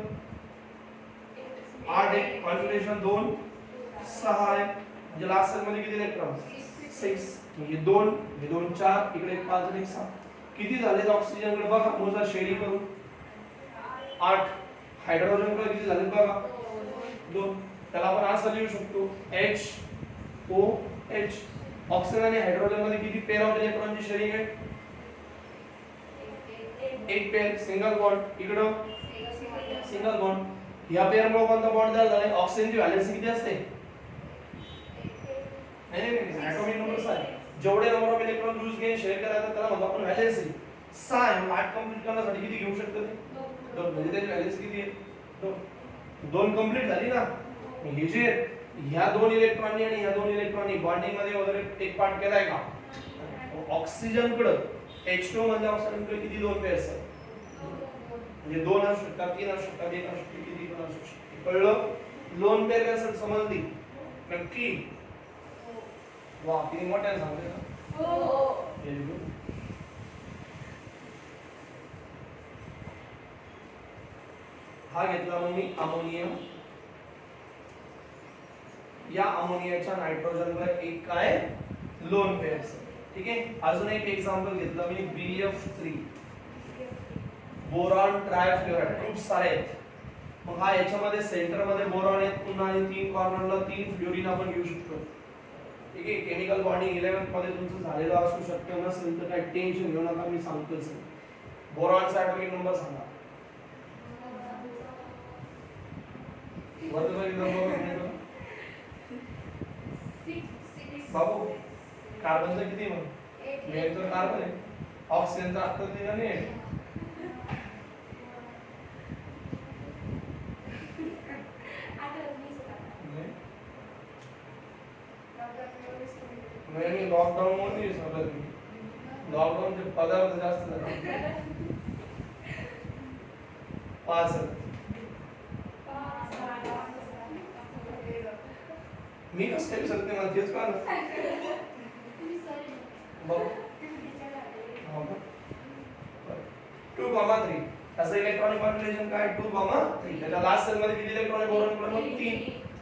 8 आहे. कॉन्फिगरेशन 2 6 आहे. म्हणजे लास्ट सेल मध्ये किती इलेक्ट्रॉन? 6. म्हणजे 2 हे 2 4 इकडे 5 आणि 6. किती झाले ऑक्सिजन कडे बघा, मोजा शेअरिंग करून. 8. हायड्रोजन कडे किती झाले बघा? 2. त्याला आपण असं लिहू शकतो HOH. ऑक्सिजन आणि हायड्रोजन मध्ये किती पेअर ऑफ इलेक्ट्रॉनची शेअरिंग आहे? एक पेअर. Single bond. इकडं सिंगल बॉन्ड. या पेअर मुळे कोणता बॉन्ड तयार झालाय? ऑक्सिजनची व्हॅलेन्सी किती असते? नाही ऍटॉमिक नंबर 6 आहे. जेवढे नंबर ऑफ इलेक्ट्रॉन यूज घेऊन शेअर करायचं त्याला म्हणतो आपण व्हॅलेन्सी. 6 आहे. 8 कंप्लीट करण्यासाठी किती घेऊ शकतो ते? 2. म्हणजे त्याची व्हॅलेन्सी किती आहे? 2 कंप्लीट झाली ना. हे जे ह्या 2 इलेक्ट्रॉननी आणि ह्या 2 इलेक्ट्रॉननी बॉन्डिंग मध्ये वगैरे टेक पार्ट केलाय का? ऑक्सिजन कडे H2O मध्ये ऑक्सिजन कडे किती लोन पेअर्स आहेत? म्हणजे 2 असू शकतात, 3 असू शकतात, 1 असू शकते, किती पण असू शकते. कळलं? लोन पेअर कसं समजली? नक्की? वा, किती मोठ्याने सांगते ना. हो. हा घेतला मग मी अमोनिया. या अमोनियाच्या नायट्रोजनवर एक काय लोन पेअर्स. ठीक आहे. अजून एक एक्झाम्पल घेतलं मी BF3 बोरॉन ट्रायफ्लोराइड. खूप सारे आहेत. मग हा याच्यामध्ये सेंटर मध्ये बोरॉन आहेत पुन्हा आणि 3 कॉर्नरला 3 फ्लोरीन आपण घेऊ शकतो. ठीक आहे. केमिकल बॉन्डिंग 11th मध्ये तुमचं झालेलं असू शकतं, नसेल तर काही टेन्शन घेऊ नका, मी सांगतोच. बोरॉनचा ऍटॉमिक नंबर सांगा. बाबू कार्बनचा किती मग? 8 तर कार्बन आहे. ऑक्सिजनचा आता दिला नाही. मी लॉकडाऊन मध्ये विसरलो. लॉकडाऊनचे पदार्थ जास्त झाले. 5. मी कसं काय विसरते? मला तेच का बघ. 2,3. त्याचं इलेक्ट्रॉनिक कॉन्फिगरेशन काय? 2,3. त्याच्या लास्ट सेल मध्ये किती इलेक्ट्रॉन आहे? बोरॉन कडे 3.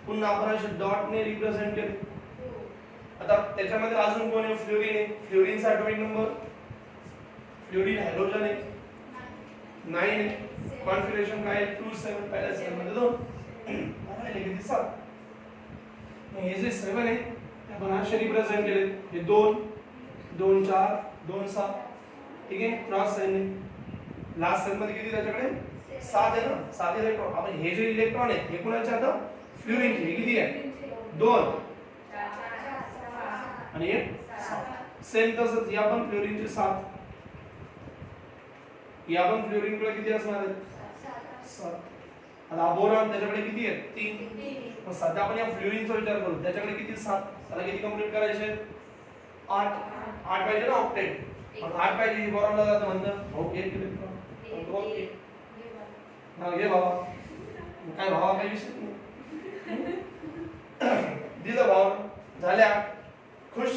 पुन्हा आपण असे डॉट ने रिप्रेझेंट केले. आता त्याच्यामध्ये अजून कोण आहे? फ्लोरीन आहे. फ्लोरीनचा ऍटॉमिक नंबर, फ्लोरीन हायड्रोजन आहे 9 आहे. कॉन्फिगरेशन काय? 2,7. पहिल्या सेल मध्ये 2 राहिले किती? 7. हे जे 7 आहे आपण असे रिप्रेझेंट केले. हे 2 2 4 2 6. ठीक आहे. Cross sign. लास्ट सेल मध्ये किती त्याच्याकडे? 7 आहे ना. 7 इलेक्ट्रॉन. आपण हे जे इलेक्ट्रॉन आहे हे कोणाचे? आता फ्लोरीनचे. हे किती आहे? 2 आणि 7. सेम तसंच या पण फ्लोरीनचे 7. या पण फ्लोरीन कडे किती असणार आहेत? 7. आता बोरॉन त्याच्याकडे किती आहेत? 3. मग सध्या आपण या फ्लोरीनचा विचार करू. त्याच्याकडे किती? 7. त्याला किती कंप्लीट करायचे? 8. 8 पाहिजे ना ऑक्टेट. मग 8 पाहिजे. बोरॉनला जातं म्हणतं भाऊ 1 इलेक्ट्रॉन. ओके. हा घे बाबा. काय भावा काही विषय नाही. दिलं भाव झाल्या खुश.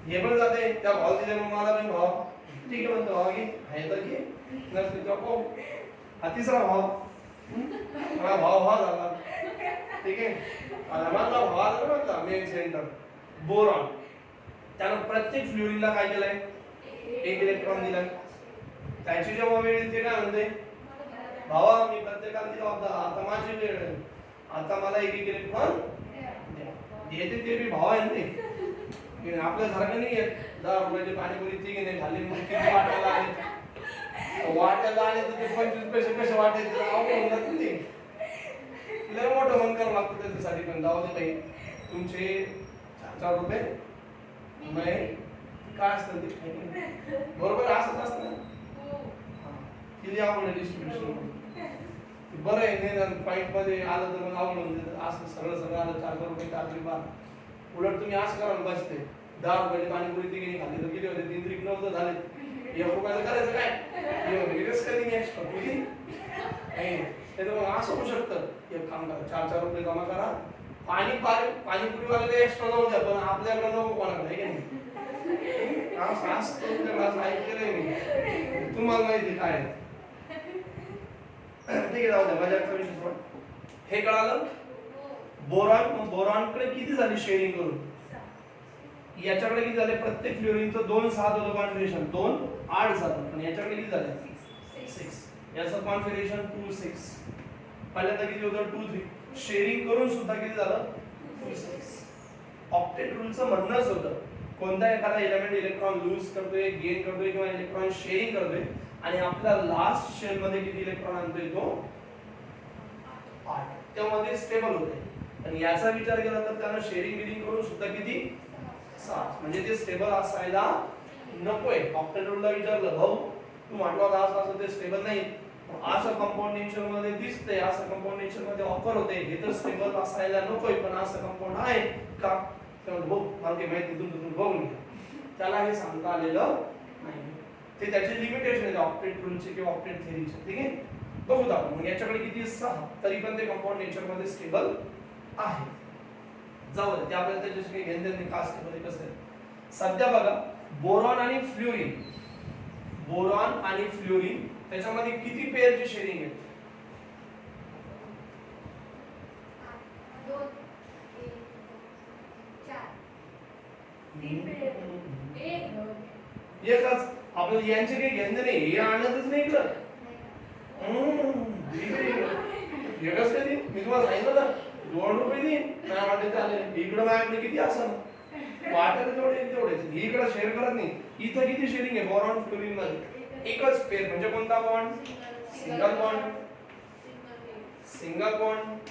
हे पण जाते त्या भाव दिले मग मला पण भाव. ठीक आहे म्हणतो भाव घे आहे तर घे. नसते तो हा 3रा भाव मला भाव झाला. ठीक आहे, मला भाव झाला म्हटलं मेन सेंटर बोरॉन. त्यानं प्रत्येक फ्लोरीनला काय केलंय, एक इलेक्ट्रॉन दिलाय. त्याची जेव्हा वेळ येते काय म्हणते, भावा मी प्रत्येकाला दिला होता, आता माझी वेळ आहे, आता मला एक एक इलेक्ट्रॉन येते. ते बी भाव आहे नाही, आपल्या सारखं नाही येत. 10 रुपयाची पाणीपुरी ती घेणे खाली मग किती वाटायला आले, वाटायला आले तर ते 25 पैसे कसे वाटायचे होऊन जात ते. लय मोठं मन करावं लागतं त्याच्यासाठी. पण जाऊ दे काही, तुमचे 4 रुपये काय असतं ते बरोबर असत असतं ना. किती आवड डिस्ट्रीब्युशन बरं आहे. नाही पॉईंट मध्ये आलं तर मग आवड म्हणजे असं सगळं आलं 4 रुपये 4 बार. उलट तुम्ही असं करायला बसते, 10 रुपयाची पाणीपुरी ती गेली खाल्ली तर किती होते, 3 त्रिक 9 झाले. 1 रुपयाचं करायचं काय, रिस्क कधी एक्स्ट्रा नाही. मग असं होऊ शकतं, एक काम करा 4 रुपये जमा करा, पाणीपुरी वाला एक्स्ट्रा जाऊ द्या, पण आपल्याकडे नको कोणाकडे आहे की नाही. असं ऐकलंय मी, तुम्हाला माहिती काय. ठीक आहे, जाऊ द्या, माझ्याचा विषय सोड. हे कळालं बोरॉन. मग बोरॉनकडे किती झाली शेअरिंग करून, याच्याकडे किती झाले, प्रत्येक फ्लोरीनचं 2 7 होतं कॉन्फिगरेशन, 2 8 झालं. पण याच्याकडे किती झाले 6. याचं कॉन्फिगरेशन 2 6. पहिल्यांदा किती होतं 2 3. शेअरिंग करून सुद्धा किती झालं 2 6. ऑक्टेट रूलचं म्हणणंच होतं, कोणता एखादा एलिमेंट इलेक्ट्रॉन लूज करतोय, गेन करतोय किंवा इलेक्ट्रॉन शेअरिंग करतोय आणि आपला लास्ट शेल मध्ये किती इलेक्ट्रॉन आणतोय तो 8, तेव्हा ते स्टेबल होते. आणि याचा विचार केला तर त्यानं शेअरिंग बिलिंग करून सुद्धा किती 7, म्हणजे ते स्टेबल असायला नकोय. ऑक्टेट रूलला विचारलं, भाऊ तू म्हटलं होता असं ते स्टेबल नाही, असं कंपाऊंड नेचर मध्ये दिसतंय, असं कंपाऊंड नेचर मध्ये ऑफर होते, हे तर स्टेबल असायला नकोय, पण असं कंपाऊंड आहे का. भाऊ मला ते माहिती, तुम्ही बघून घ्या. त्याला हे सांगता आलेलं नाही, ते त्याची लिमिटेशन आहे ऑक्टेट रूलची किंवा ऑक्टेट थेअरीची. ठीक आहे, बघूत आपण. मग याच्याकडे किती 6, तरी पण ते कंपाऊंड नेचर मध्ये स्टेबल आहे. जाऊ दे, ते आपल्याला त्याच्याशी काही घेणं देणं का स्टेबल आहे कसं आहे. सध्या बघा बोरॉन आणि फ्लोरीन, बोरॉन आणि फ्लोरीन त्याच्यामध्ये किती पेअरची शेअरिंग आहे, 2 1 4 एकच. आपल्याला यांचे काही घेणं नाही, हे आणतच नाही इकडं. एकच कधी मी तुम्हाला सांगितलं ना 2 रुपये देईन, नाही वाटत चालेल. इकडं माझ्याकडे किती असं वाटेल तेवढे इकडं शेअर करत नाही. इथं किती शेअरिंग आहे बोरॉन फ्लोरीन मध्ये, एकच पेअर. म्हणजे कोणता bond, single bond, single bond,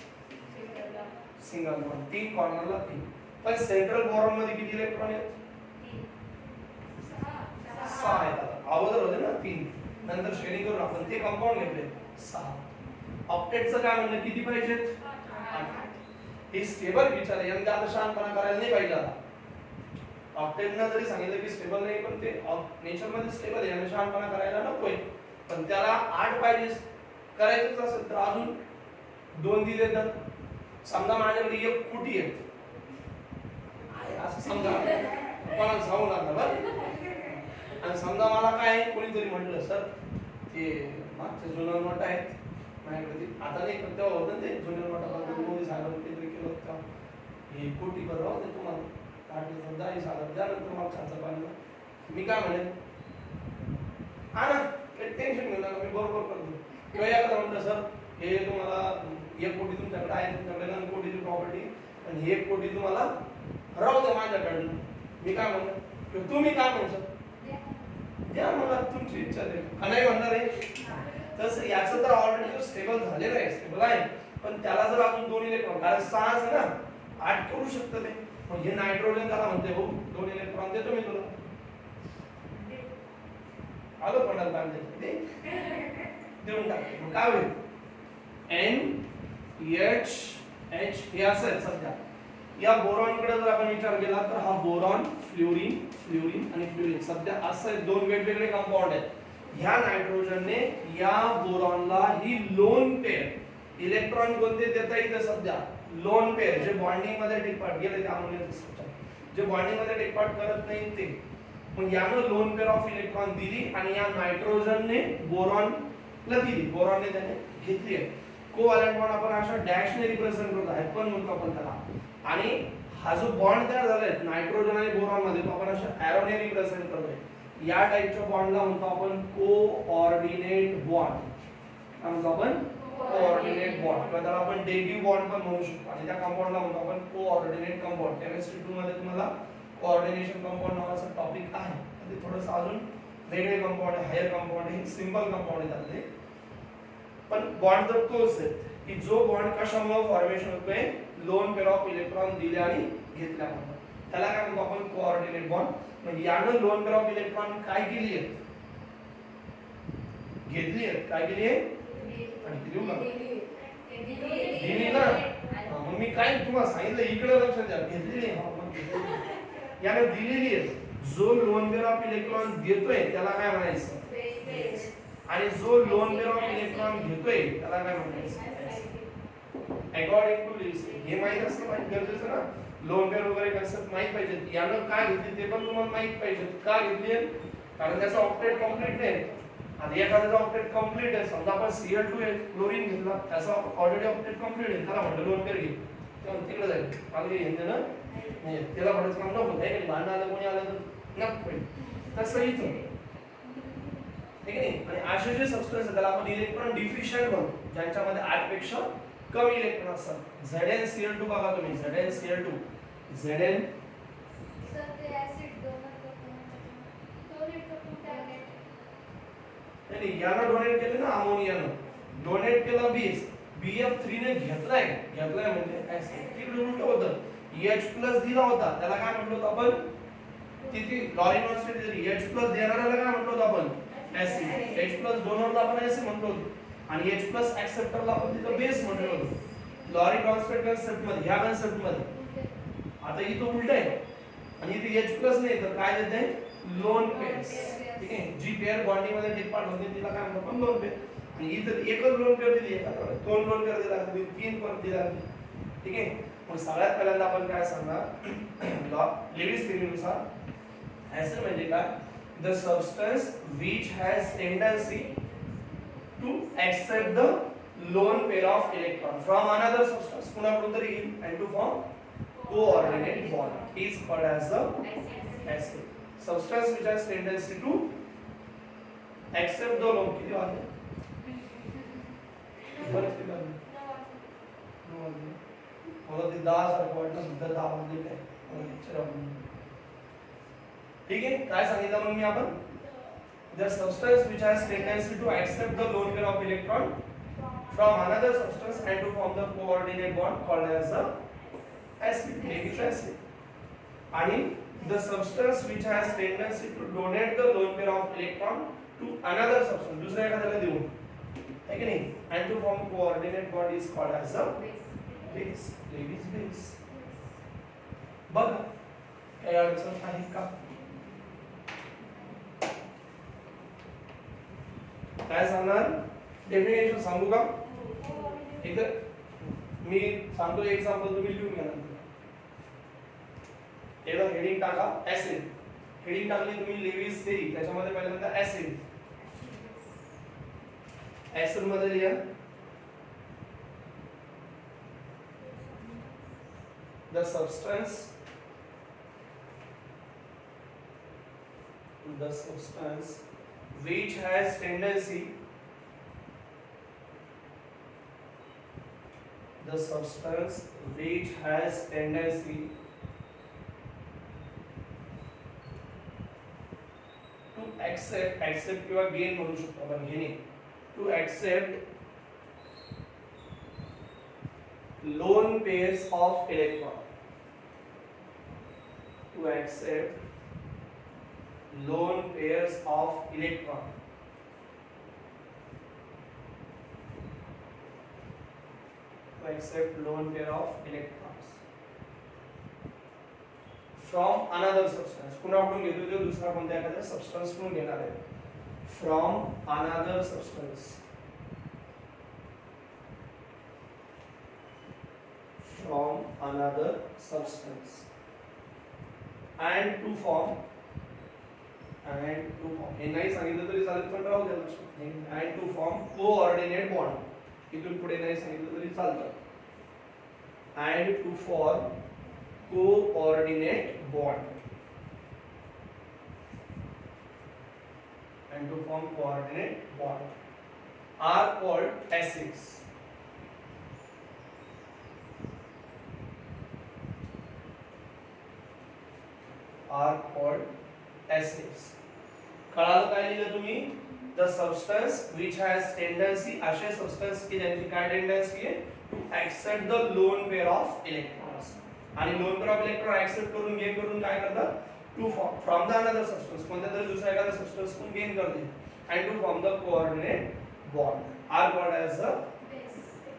single bond. 3 कॉर्नरला 3. पण सेंट्रल बोरॉन मध्ये किती इलेक्ट्रॉन आहेत, 6 आहेत. अगोदर होते ना 3, नंतर शेअरिंग करून आपण ते कंपाऊंड घेतले 6. ऑक्टेटचं काय म्हणणं, किती पाहिजेत 8. हे स्टेबल विचार आहे, म्हणजे आता शहाणपणा करायला नाही पाहिजे. आता ऑक्टेटनं जरी सांगितलं की स्टेबल नाही, पण ते नेचर मध्ये स्टेबल आहे, म्हणजे शहाणपणा करायला नकोय. पण त्याला 8 पाहिजे. करायचंच असेल तर अजून 2 दिले तर, समजा माझ्याकडे 1 कोटी आहे असं समजा, कोणाला सांगू नका बरं. आणि समजा मला काय कोणीतरी म्हटलं, सर ते मागचे जुनं नोट आहेत माझ्याकडे, आता नाही पण तेव्हा होतं ते जुन्या नोटाबद्दल मोदी साहेबांनी काहीतरी केलं होतं, हे कोटी बरं राहू दे तुम्हाला, काढले समजा 40,000 द्या नंतर मला खायचं पाहिजे. मी काय म्हणेन, हा ना काही टेन्शन घेऊ नका, मी बरोबर करतो. किंवा एखादा म्हटलं, सर हे तुम्हाला 1 कोटी तुमच्याकडे आहे, तुमच्याकडे 9 कोटीची प्रॉपर्टी, आणि हे 1 कोटी तुम्हाला राहू द्या माझ्याकडनं. मी काय म्हणतो, तुम्ही काय म्हणतो, द्या मला, तुमची इच्छा दे. नाही म्हणणार आहे तसं. याचं तर ऑलरेडी स्टेबल झालेलं आहे, स्टेबल आहे, पण त्याला जर अजून 2 इलेक्ट्रॉन, कारण 6 आहे ना, 8 करू शकतं ते. मग हे नायट्रोजन त्याला म्हणते, हो 2 इलेक्ट्रॉन देतो मी तुला. आलो पडाल पाहिजे देऊन टाक. मग काय होईल, NH हे असं आहे सध्या. या बोरॉनकडे जर आपण विचार केला तर हा बोरॉन, फ्लोरीन, फ्लोरीन आणि फ्लोरीन सध्या असं 2 वेगवेगळे कंपाऊंड आहेत. ह्या नायट्रोजनने या बोरॉनला ही लोन पेअर इलेक्ट्रॉन कोणते देता येते सध्या, लोन पेअर, जे बॉन्डिंग मध्ये टेकपार्ट गेले त्या अमोनियाचे स्ट्रक्चर, जे बॉन्डिंग मध्ये टेकपार्ट करत नाही ते. मग यानं लोन पेअर ऑफ इलेक्ट्रॉन दिली आणि या नायट्रोजनने बोरॉनला दिली, बोरॉनने त्याने घेतली आहे. कोव्हॅलंट बॉन्ड आपण अशा डॅशने रिप्रेझेंट करतो, हायपन म्हणतो आपण त्याला. आणि हा जो बॉन्ड तयार झालाय नायट्रोजन आणि बोरॉन मध्ये तो आपण अशा एरोने रिप्रेझेंट करतोय. या टाइपच्या बॉन्डला म्हणतो आपण कोऑर्डिनेट बॉन्ड. काय म्हणतो आपण? Coordinate bond. किंवा त्याला आपण डेडी बॉन्ड पण म्हणू शकतो. आणि त्या कंपाऊंडला म्हणतो आपण कोऑर्डिनेट कंपाऊंड. केमिस्ट्री 2 मध्ये तुम्हाला कोऑर्डिनेशन कंपाऊंड नावाचा टॉपिक आहे. ते थोडंसं अजून वेगळे कंपाऊंड आहे, हायर कंपाऊंड आहे, सिंपल कंपाऊंड आहे त्यातले. पण बॉन्ड जर तोच आहे की जो बॉन्ड कशामुळे फॉर्मेशन होतोय, लोन पेअर ऑफ इलेक्ट्रॉन दिले आणि घेतल्यामुळे, त्याला काय म्हणतो आपण? Coordinate bond. म्हणजे यानं लोन पेअर ऑफ इलेक्ट्रॉन काय केली आहे? घेतली आहे. काय केली आहे? आणि किती उगा दिली ना. मग मी काय तुम्हाला सांगितलं, इकडे लक्ष द्या. घेतली नाही, याने दिलेली आहे. जो लोन पेअर ऑफ इलेक्ट्रॉन देतोय त्याला काय म्हणायचं? आणि जो लोन पेअर ऑफ इलेक्ट्रॉन घेतोय त्याला काय म्हणायचं? According to Lewis. हे माहित असतं, माहित गरजेचं ना. लोन पेअर वगैरे कन्सेप्ट माहित पाहिजे. यानं काय घेतली ते पण तुम्हाला माहित पाहिजे. का घेतली? कारण त्याचा ऑक्टेट कंप्लीट नाही. आता एखाद्याचा ऑक्टेट कंप्लीट आहे, समजा आपण Cl2 आहे, क्लोरीन घेतला, त्याचा ऑलरेडी ऑक्टेट कंप्लीट आहे, त्याला म्हटलं लोन पेअर घे, तेव्हा तिकडे जाईल. आले घेऊन ना नाही, त्याला म्हणायचं काम नको. नाही का, भांडण आलं कोणी आलं तर नको. तसं इथं ठीक आहे. आणि असे जे सबस्टन्स आहेत त्याला आपण इलेक्ट्रॉन डिफिशियंट म्हणतो, ज्यांच्यामध्ये 8 पेक्षा कमी इलेक्ट्रॉन असतात. ZnCl2 बघा तुम्ही, ZnCl2 Zn सर ते ऍसिड नाही, याला डोनेट केले ना, अमोनियानं डोनेट केलं बेस, BF3 ने घेतलाय म्हणजे ऍसिड. तिकडे उलट होतं, H+ दिला होता, त्याला काय म्हटलं होतं आपण? तिथे क्लोरीन ऑक्साईड दिली, H+ देणाऱ्याला काय म्हटलं होतं आपण? ऍसिड. H+ डोनरला आपण ऍसिड म्हटलो होतो आणि H+ ऍक्सेप्टरला आपण तिथं बेस म्हटलो होतो. क्लोरीन ऑक्साईड कन्सेप्ट मध्ये, ह्या कन्सेप्ट मध्ये आता इथं उलट आहे. आणि इथे H+ नाही तर काय देते? Loan pairs. ठीक आहे. जी पेअर बॉन्डिंग मध्ये टेक पार्ट होते तिला काय म्हणतो आपण? Lone pair. आणि इथं एकच लोन पेअर दिली, एका दोन लोन पेअर दिला, 3 परत दिला. ठीक आहे. मग सगळ्यात पहिल्यांदा आपण काय सांगणार? लेविस थेअरीनुसार ऍसिड म्हणजे काय? The substance which has tendency to accept the lone pair of electron from another substance, कुणाकडून तरी घेईल, and to form coordinate bond is called as the acid. Substance which has tendency to accept the lone. किती वाजले? बरं किती वाजले? 9 वाजले. मला ते 10 सारखं वाटलं, सुद्धा 10 वाजले काय? ठीक आहे. काय सांगितलं मग मी आपण? The substance which has tendency to accept the lone pair of electron from another substance and to form the coordinate bond called as the acid, Lewis acid. आणि the substance which has tendency to donate the lone pair of electron to another substance, दुसऱ्या एखाद्याला देऊन, है की नाही, and to form coordinate bond is called as the base, Lewis base. बघा काय अडचण आहे का? काय सांगणार? डेफिनेशन सांगू का? एकदा मी सांगतो एक्झाम्पल, तुम्ही लिहून घ्या. एकदा हेडिंग टाका ऍसिड. हेडिंग टाकली तुम्ही लेविस थेरी, त्याच्यामध्ये पहिल्यांदा ऍसिड. ऍसिड मध्ये लिहा the substance which has tendency to accept किंवा gain म्हणू शकतो आपण, घेणे, to accept lone pairs of electron, to accept lone pairs of electron, to accept lone pair of electrons from another substance. कुणाकडून घेतो ते? दुसरा कोणत्या एखाद्या सबस्टन्स म्हणून घेणार आहे. from another substance, from another substance and to form हे नाही सांगितलं तरी चालेल, पण राहू द्या लक्षात. and to form coordinate bond, इथून पुढे नाही सांगितलं तरी चालतं. And to form coordinate bond. and to form coordinate bond are called acids. Are called acids. कळालं काय लिहिलं तुम्ही? The substance which has tendency, असे substance की ज्यांची काय tendency आहे to accept the lone pair of electrons. आणि lone pair of electron accept करून gain करून काय करतात? To form from the another substance, कोणत्या तरी दुसऱ्या एखाद्या substance पण gain करते and to form the coordinate bond are called as the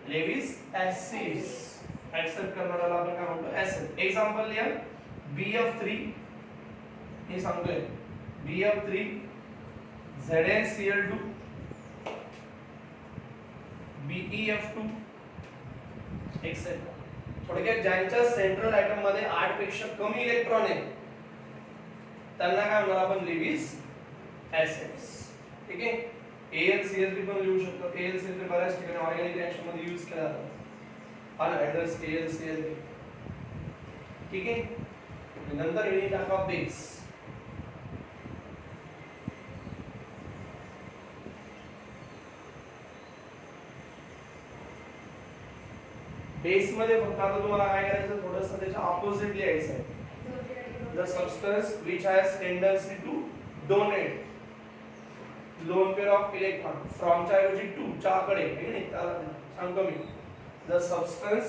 Lewis acids. accept करणाऱ्याला आपण काय म्हणतो? acid. एक्झाम्पल लिहा. BF3 हे सांगतोय BF3 ZnCl2 BeF2 एक्सेट्रा. थोडक्यात ज्यांच्या सेंट्रल आयटम मध्ये 8 पेक्षा कमी इलेक्ट्रॉन आहेत त्यांना काय म्हणणार आपण? Lewis acids. ठीक आहे. AlCl3 पण लिहू शकतो. AlCl3 बऱ्याच ठिकाणी ऑर्गॅनिक रिएक्शन मध्ये यूज केला जातो. अनहायड्रस AlCl3. ठीक आहे. नंतर हे टाका बेस. बेस मध्ये फक्त आता तुम्हाला काय करायचं? थोडंसं त्याच्या ऑपोजिट लिहायचं आहे. The substance which has tendency to donate lone pair of electron from च्या ऐवजी to च्या कडे आहे की नाही? त्याला सांगतो मी. The substance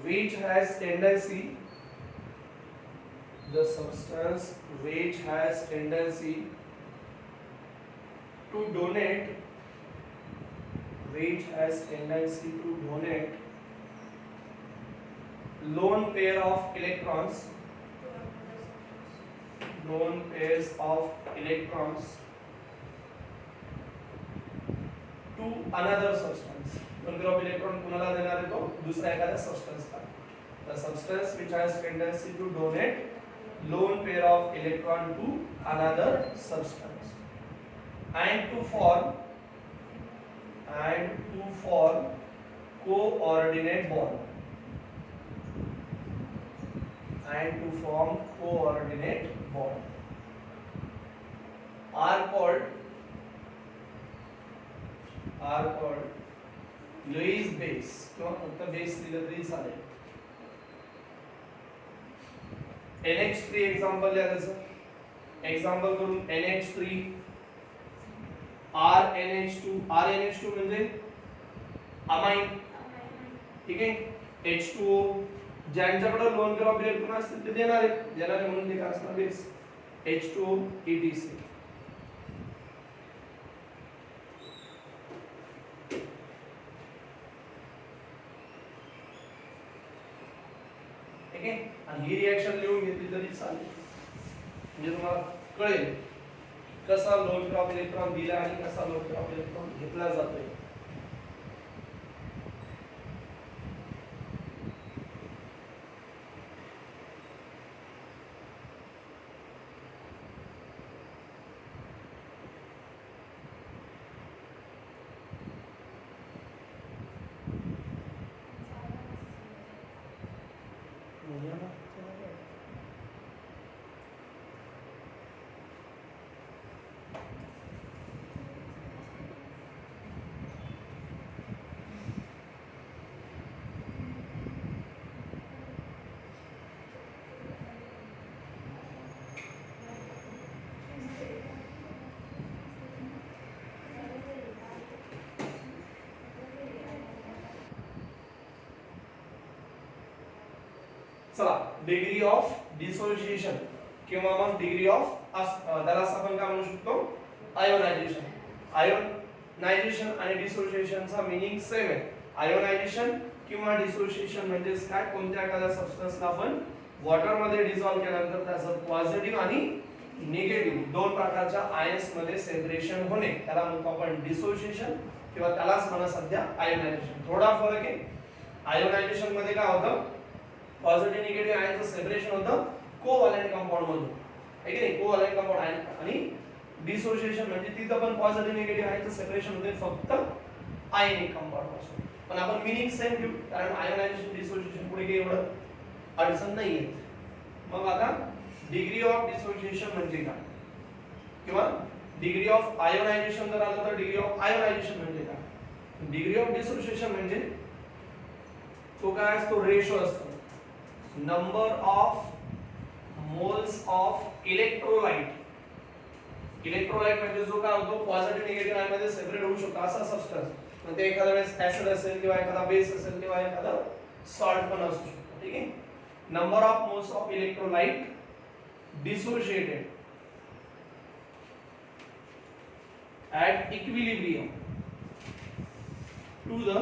which has tendency to donate lone pairs of electrons to another substance. Lone pair of electron कुणाला देणार आहे? तो दुसऱ्या एखाद्या substance ला. The substance which has tendency to donate lone pair of electron to another substance and to form coordinate bond. Are called Lewis base किंवा फक्त base दिलं तरी चालेल. NH3 एक्झाम्पल द्या त्याचं. एक्झाम्पल करून NH3 RNH2 म्हणजे अमाइन. ठीक आहे. H2O ज्यांच्याकडे लोन पेअर ऑफ इलेक्ट्रॉन असतील ते देणार आहेत म्हणून ते काय असणार? बेस. H2O etc. ठीक आहे. आणि ही रिएक्शन लिहून घेतली तरी चालेल म्हणजे तुम्हाला कळेल कसा लोन पेअर ऑफ इलेक्ट्रॉन दिला आणि कसा लोन पेअर ऑफ इलेक्ट्रॉन घेतला जातोय. चला, डिग्री ऑफ डिसोसिएशन किंवा मग डिग्री ऑफ त्याला आपण काय म्हणू शकतो? आयोनायझेशन. आयोनायझेशन आणि डिसोसिएशनचा मीनिंग सेम आहे. आयोनायझेशन किंवा डिसोसिएशन म्हणजे काय? कोणत्या एखाद्या सबस्टन्सला आपण वॉटर मध्ये डिसॉल्व्ह केल्यानंतर त्याचं पॉझिटिव्ह आणि निगेटिव्ह दोन प्रकारच्या आयन्स मध्ये सेपरेशन होणे त्याला म्हणतो आपण डिसोसिएशन किंवा त्यालाच म्हणा सध्या आयोनायझेशन. थोडा फरक आहे. आयोनायझेशन मध्ये काय होतं? पॉझिटिव्ह निगेटिव्ह आयनचं सेपरेशन होतं कोव्हॅलेंट कंपाऊंड मधून. आहे की नाही? कोव्हॅलेंट कंपाऊंड आयन आणि डिसोसिएशन म्हणजे तिथं पण पॉझिटिव्ह निगेटिव्ह आहे तर सेपरेशन होते फक्त आयनिक कंपाऊंड पासून. पण आपण मिनिंग सेम घेऊ कारण आयोनायझेशन डिसोसिएशन पुढे काही एवढं अडचण नाही येत. मग आता डिग्री ऑफ डिसोसिएशन म्हणजे काय किंवा डिग्री ऑफ आयोनायझेशन जर आलं तर डिग्री ऑफ आयोनायझेशन म्हणजे काय. डिग्री ऑफ डिसोसिएशन म्हणजे तो काय असतो रेशो असतो number of moles of electrolyte. Electrolyte म्हणजे जो काय होतो पॉझिटिव्ह निगेटिव्ह आयनमध्ये सेपरेट होऊ शकतो असा सबस्टन्स. मग ते एखाद्या वेळेस ऍसिड असेल किंवा एखादा बेस असेल किंवा एखादा सॉल्ट पण असू शकतो. ठीक आहे. Number of moles of electrolyte dissociated at equilibrium to the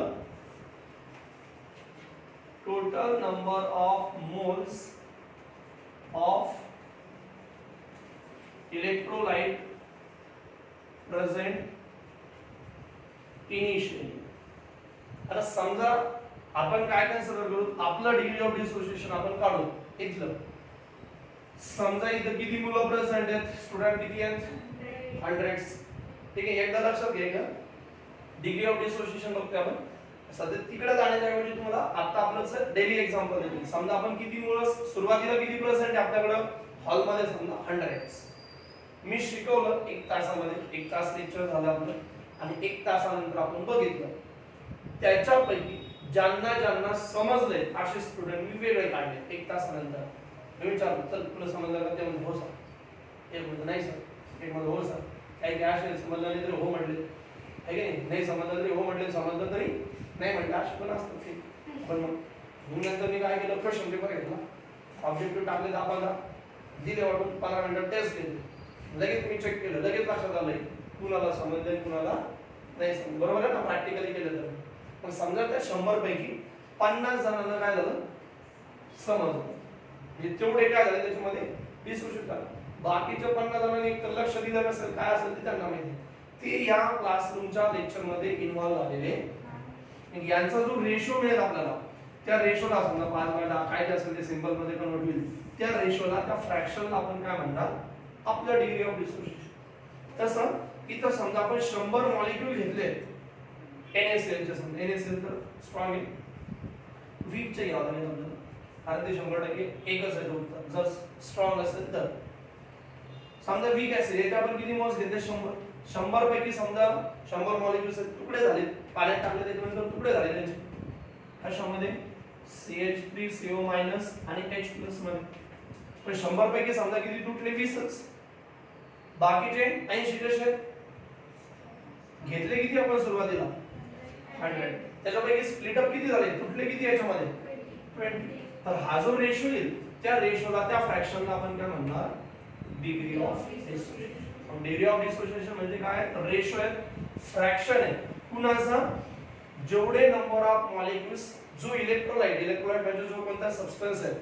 total number of moles of electrolyte present initially. आता समजा आपण काय कन्सिडर करू आपलं डिग्री ऑफ डिसोसिएशन आपण काढू इथलं. समजा इथं किती मुलं प्रेझेंट आहेत स्टुडंट किती आहेत 100. ठीक आहे. एकदा लक्षात घ्या डिग्री ऑफ डिसोसिएशन बघतोय आपण सध्या तिकडे जाण्याच्याऐवजी तुम्हाला आता आपलं डेली एक्झाम्पल देतो. समजा आपण किती मुलं सुरुवातीला किती पर्सेंट आहे आपल्याकडे हॉलमध्ये समजा 100. मी शिकवलं 1 तासामध्ये 1 तास लेक्चर झालं आपलं आणि 1 तासानंतर आपण बघितलं त्याच्यापैकी ज्यांना ज्यांना समजले असे स्टुडंट मी वेगळे काढले 1 तासानंतर. मी विचारलं चल तुला समजलं का ते म्हणजे हो सर. एक म्हणजे नाही सर. एक म्हणजे हो सर. काही काय असेल समजलं नाही तरी हो म्हटले आहे की नाही. नाही समजलं तरी हो म्हटले समजलं तरी नाही म्हटलं असे पण असतात ते. पण मग नंतर मी काय केलं क्वेश्चन पेपर घेतला ऑब्जेक्टिव्ह टाकले 10-15 दिले वाटून 15 मिनिटं टेस्ट केली लगेच मी चेक केलं लगेच लक्षात आलंय कुणाला समजलं कुणाला नाही समजलं. बरोबर आहे ना प्रॅक्टिकली केलं तर. पण समजा त्या 100 पैकी 50 जणांना काय झालं समजलं म्हणजे तेवढे काय झाले त्याच्यामध्ये 20 शकतात. बाकीच्या 50 जणांनी एक लक्ष दिलं नसेल काय असेल ते त्यांना माहिती ते या क्लासरूमच्या लेक्चर मध्ये इन्व्हॉल्व झालेले. यांचा जो रेशो मिळेल आपल्याला त्या रेशोला समजा 5/10 काय जे असेल ते सिंबल मध्ये कन्वर्ट होईल त्या रेशोला त्या फ्रॅक्शनला आपण काय म्हणतात आपलं डिग्री ऑफ डिसोसिएशन. तसं इथं समजा आपण 100 मॉलिक्यूल घेतले NaCl चे समजा NaCl तर स्ट्रॉंग आहे वीक चे घ्यावं लागेल आपल्याला कारण ते 100% एकच आहे उत्तर जर स्ट्रॉंग असेल तर. समजा वीक ऍसिड याचे आपण किती मोल्स घेतले 100 पैकी समजा 100 मॉलिक्युल्स तुकडे झाले पाण्यात टाकले त्याच्यानंतर तुकडे झाले त्यांचे कशामध्ये CH3CO- आणि H+ मध्ये. पण 100 पैकी समजा किती तुटले 20च. बाकीचे 80 कसे घेतले किती आपण सुरुवातीला 100. त्याच्यापैकी स्प्लिट अप किती झाले तुटले किती याच्यामध्ये 20. तर हा जो रेशो येईल त्या रेशोला त्या फ्रॅक्शनला आपण काय म्हणणार degree of dissociation. Degree of dissociation म्हणजे काय रेशो आहे फ्रॅक्शन आहे कुणाचा जेवढे नंबर ऑफ मॉलिक्युल्स जो इलेक्ट्रोलाइट म्हणजे जो कोणता सबस्टन्स आहे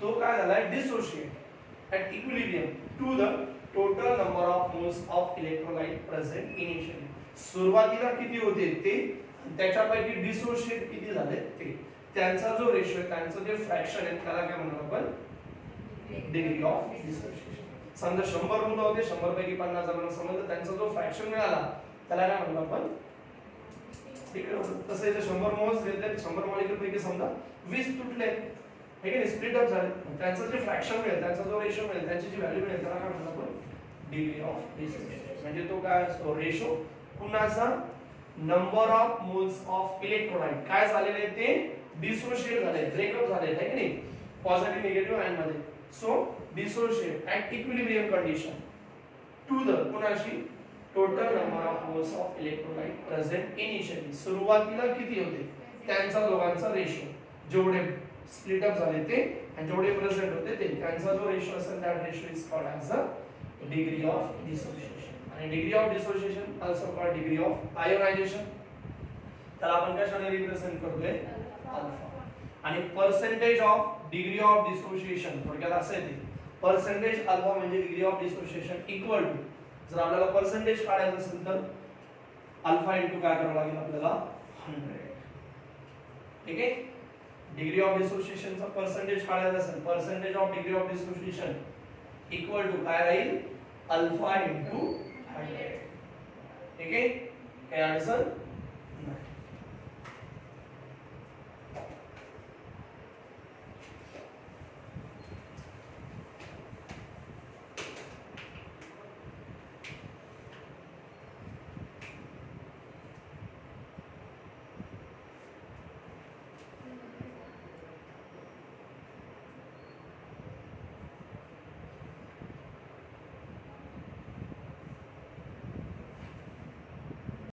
तो काय झालाय dissociate at equilibrium to the total number of moles of electrolyte present initially. सुरुवातीला किती होते ते त्याच्यापैकी डिसोसिएट किती झाले ते त्यांचा जो रेशो आहे त्यांचं जे फ्रॅक्शन आहे त्याला काय म्हणणार आपण डिग्री ऑफ डिसोसिएशन. समजा 100 मुलं होते 100 पैकी 50 जणांना समजलं त्यांचा जो फ्रॅक्शन मिळाला त्याला काय म्हणतो आपण तसं इथे 100 मोल्स घेतले 100 मॉलिक्यूल पैकी समजा 20 तुटले हे की स्प्लिट अप झाले त्यांचं जे फ्रॅक्शन मिळेल त्यांचा जो रेशो मिळेल त्यांची जी व्हॅल्यू मिळेल त्याला काय म्हणतो आपण डिग्री ऑफ डिसोसिएशन. म्हणजे तो काय असतो रेशो कुणाचा number of moles of electrolyte काय झालेले ते डिसोसिएट झाले ब्रेकअप झाले आहे की नाही पॉझिटिव्ह निगेटिव्ह आयन मध्ये. So dissociate at equilibrium condition to the कुणाशी total number of moles of electrolyte present initially. सुरुवातीला किती होते त्यांचा दोघांचा रेशो जेवढे स्प्लिट अप झाले ते आणि जेवढे प्रेझेंट होते ते त्यांचा जो रेशो असेल that ratio is called as a degree of dissociation. आणि degree of dissociation also called degree of ionization त्याला आपण कशाने रिप्रेझेंट करतोय अल्फा. आणि percentage of degree of dissociation थोडक्यात असे आहे पर्सेंटेज अल्फा म्हणजे degree of dissociation equal to जर आपल्याला पर्सेंटेज काढायचं असेल तर अल्फा इनटू काय करावं लागेल आपल्याला 100. ठीक आहे. डिग्री ऑफ डिसोसिएशन चा पर्सेंटेज काढायचा असेल percentage of degree of dissociation equal to काय राहील अल्फा इंटू 100. ठीक आहे, काही अडचण